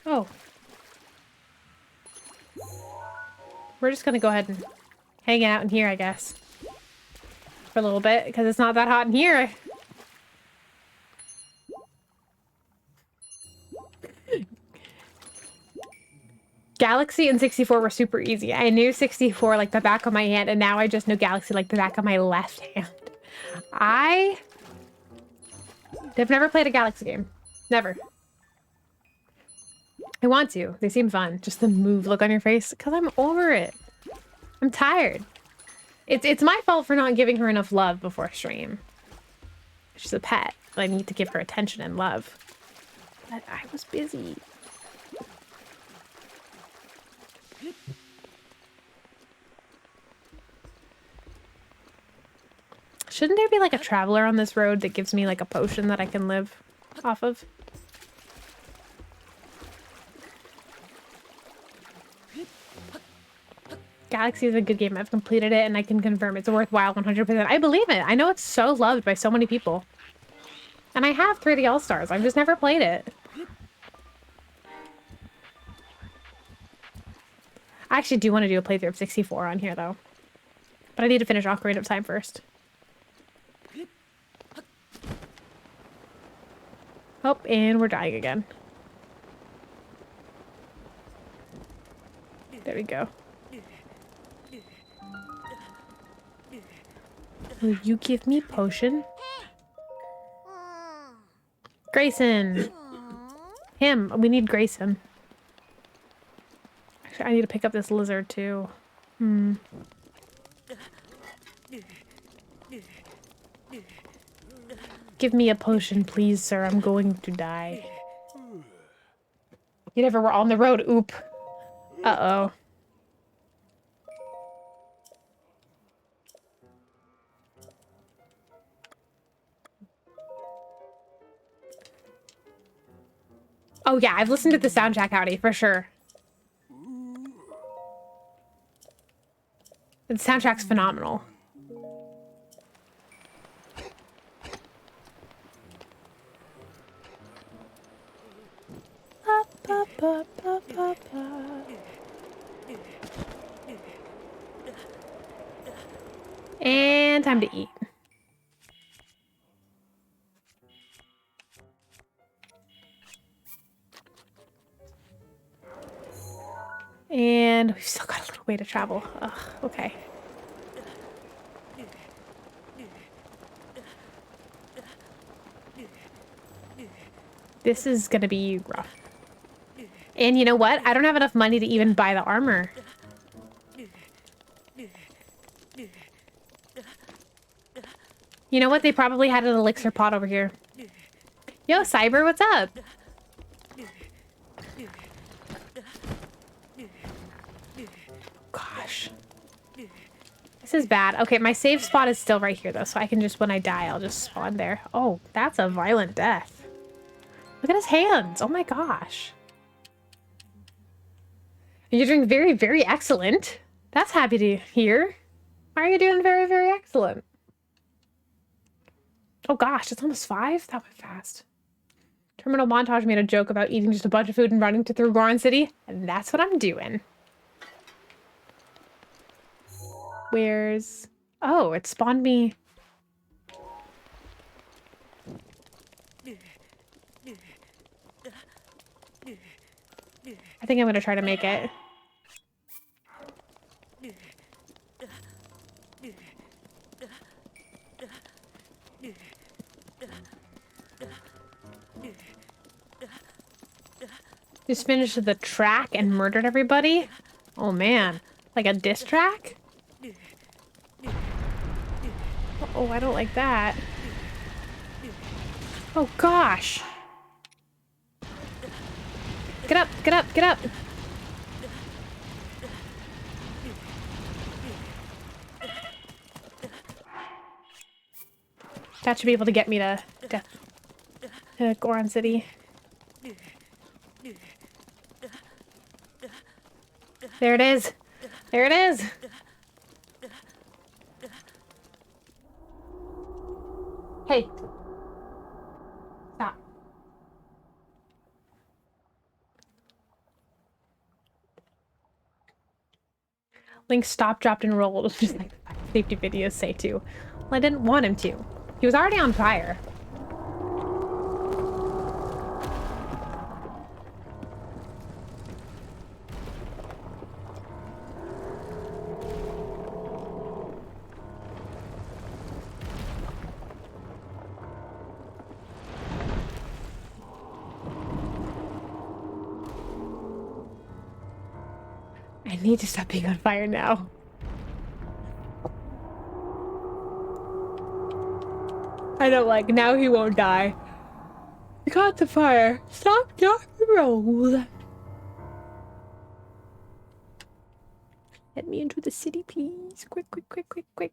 Oh. We're just gonna go ahead and hang out in here, I guess. For a little bit, because it's not that hot in here. Galaxy and 64 were super easy. I knew 64 like the back of my hand, and now I just know Galaxy like the back of my left hand. I have never played a Galaxy game. Never. I want to. They seem fun. Just the move look on your face. Because I'm over it. I'm tired. It's my fault for not giving her enough love before stream. She's a pet. I need to give her attention and love. But I was busy. Shouldn't there be like a traveler on this road that gives me like a potion that I can live off of? Galaxy is a good game. I've completed it and I can confirm it's worthwhile 100%. I believe it. I know it's so loved by so many people. And I have 3D All-Stars. I've just never played it. I actually do want to do a playthrough of 64 on here though. But I need to finish Ocarina of Time first. Oh, and we're dying again. There we go. Will you give me potion? Grayson! Him! We need Grayson. Actually, I need to pick up this lizard too. Give me a potion, please, sir. I'm going to die. You never were on the road. Oop. Uh-oh. Oh yeah, I've listened to the soundtrack, Howdy, for sure. The soundtrack's phenomenal. And time to eat. we've still got a little way to travel. Ugh, okay. This is gonna be rough. And you know what? I don't have enough money to even buy the armor. You know what? They probably had an elixir pot over here. Yo, Cyber, what's up? Gosh. This is bad. Okay, my save spot is still right here, though, so I can just, when I die, I'll just spawn there. Oh, that's a violent death. Look at his hands. Oh my gosh. You're doing very, very excellent. That's happy to hear. Why are you doing very, very excellent? Oh gosh, it's almost 5? That went fast. Terminal Montage made a joke about eating just a bunch of food and running through Goron City, and that's what I'm doing. Where's... Oh, it spawned me... I think I'm gonna try to make it. Just finished the track and murdered everybody? Oh man, like a diss track? Oh, I don't like that. Oh gosh. Get up, get up, get up. That should be able to get me to Goron City. There it is. There it is. Hey. Stop. Link stopped, dropped, and rolled. Just like the safety videos say too. Well, I didn't want him to. He was already on fire. I need to stop being on fire now. I know, like, now he won't die. You caught the fire. Stop your roll. Let me into the city, please. Quick, quick, quick, quick, quick.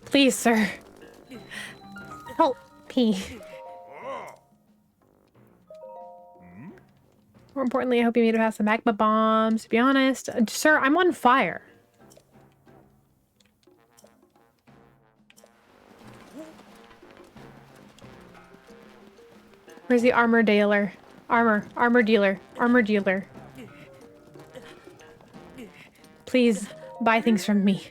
Please, sir. Help me. More importantly, I hope you made it past the magma bombs. To be honest, sir, I'm on fire. Where's the armor dealer? Armor dealer. Armor dealer. Please buy things from me.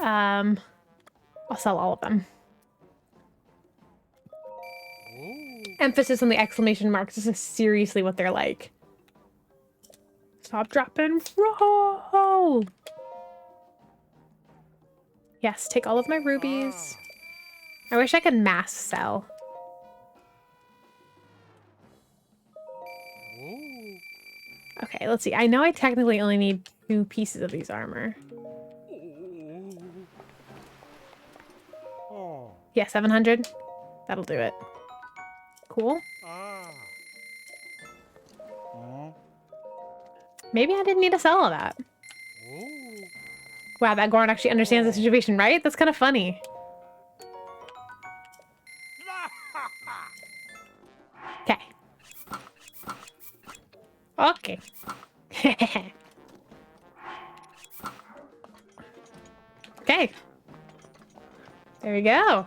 I'll sell all of them. Emphasis on the exclamation marks. This is seriously what they're like. Stop, drop, and roll! Yes, take all of my rubies. I wish I could mass sell. Okay, let's see. I know I technically only need 2 pieces of these armor. Yeah, 700. That'll do it. Cool. Maybe I didn't need to sell all that. Wow, that Goron actually understands the situation, right? That's kind of funny. Okay. Okay. Okay. There we go.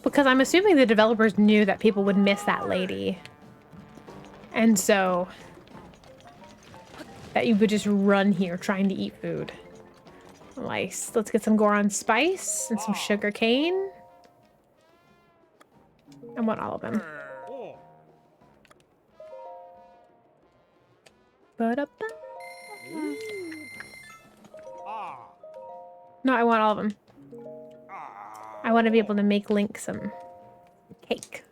Because I'm assuming the developers knew that people would miss that lady. And so that you would just run here trying to eat food. Nice. Let's get some Goron spice and some sugar cane. I want all of them. Ba-da-ba. No, I want all of them. I want to be able to make Link some cake.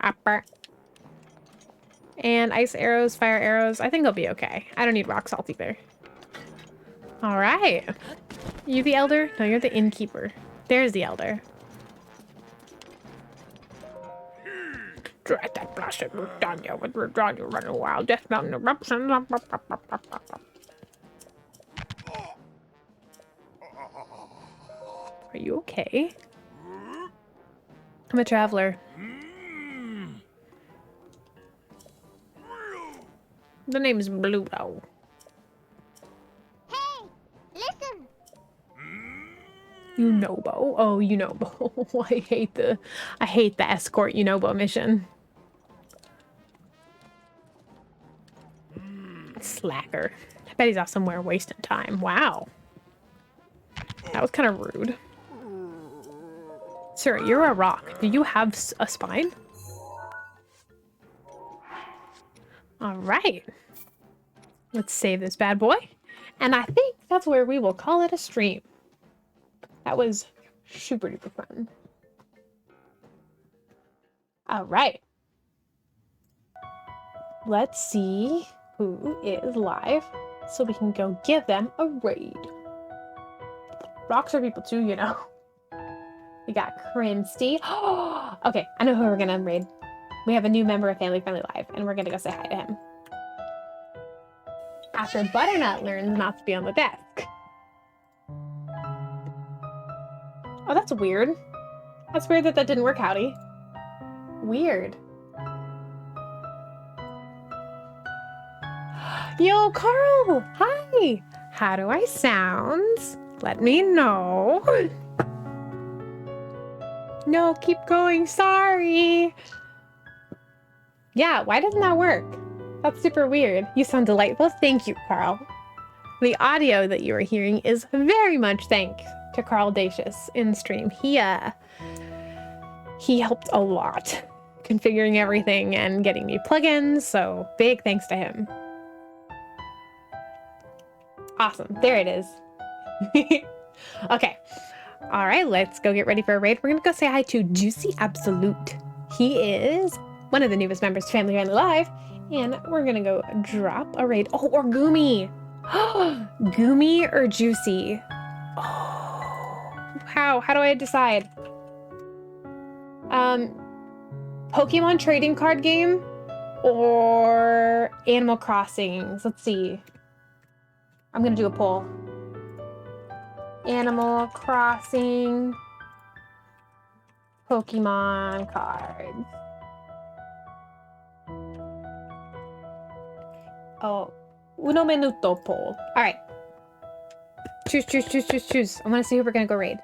Upper. And ice arrows, fire arrows. I think I'll be okay. I don't need rock salt either. All right. You the elder? No, you're the innkeeper. There's the elder. Dread that blasted Britannia with Britannia running wild. Death Mountain eruptions. Are you okay? I'm a traveler. The name is Bluto. Hey, listen. Yunobo. Oh, Yunobo. I hate the escort Yunobo mission. Slacker. I bet he's off somewhere wasting time. Wow. That was kind of rude. Sir, you're a rock. Do you have a spine? All right. Let's save this bad boy. And I think that's where we will call it a stream. That was super duper fun. All right. Let's see who is live so we can go give them a raid. Rocks are people too, you know. We got Crimsty. Okay, I know who we're gonna raid. We have a new member of Family Friendly Live, and we're gonna go say hi to him. After Butternut learns not to be on the desk. Oh, that's weird. That's weird that didn't work, Howdy. Weird. Yo, Carl! Hi! How do I sound? Let me know. No, keep going. Sorry. Yeah, why doesn't that work? That's super weird. You sound delightful. Thank you, Carl. The audio that you are hearing is very much thanks to Carl Dacius in stream. He helped a lot configuring everything and getting me plugins, so big thanks to him. Awesome. There it is. Okay. All right, let's go get ready for a raid. We're going to go say hi to Juicy Absolute. He is one of the newest members to Family Friendly Live, and we're going to go drop a raid. Oh, or Goomy. Goomy or Juicy? Oh, how do I decide? Pokemon trading card game or Animal Crossings? Let's see. I'm going to do a poll. Animal Crossing Pokemon cards. Oh, uno minuto poll. All right. Choose. I want to see who we're going to go raid.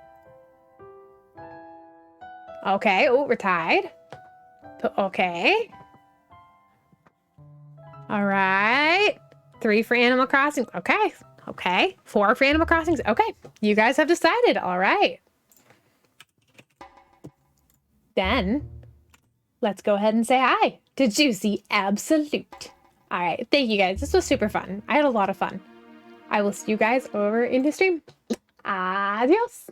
Okay. Oh, we're tied. Okay. All right. 3 for Animal Crossing. Okay. 4 for Animal Crossings. Okay. You guys have decided. All right. Then let's go ahead and say hi to Juicy Absolute. All right. Thank you guys. This was super fun. I had a lot of fun. I will see you guys over in the stream. Adios.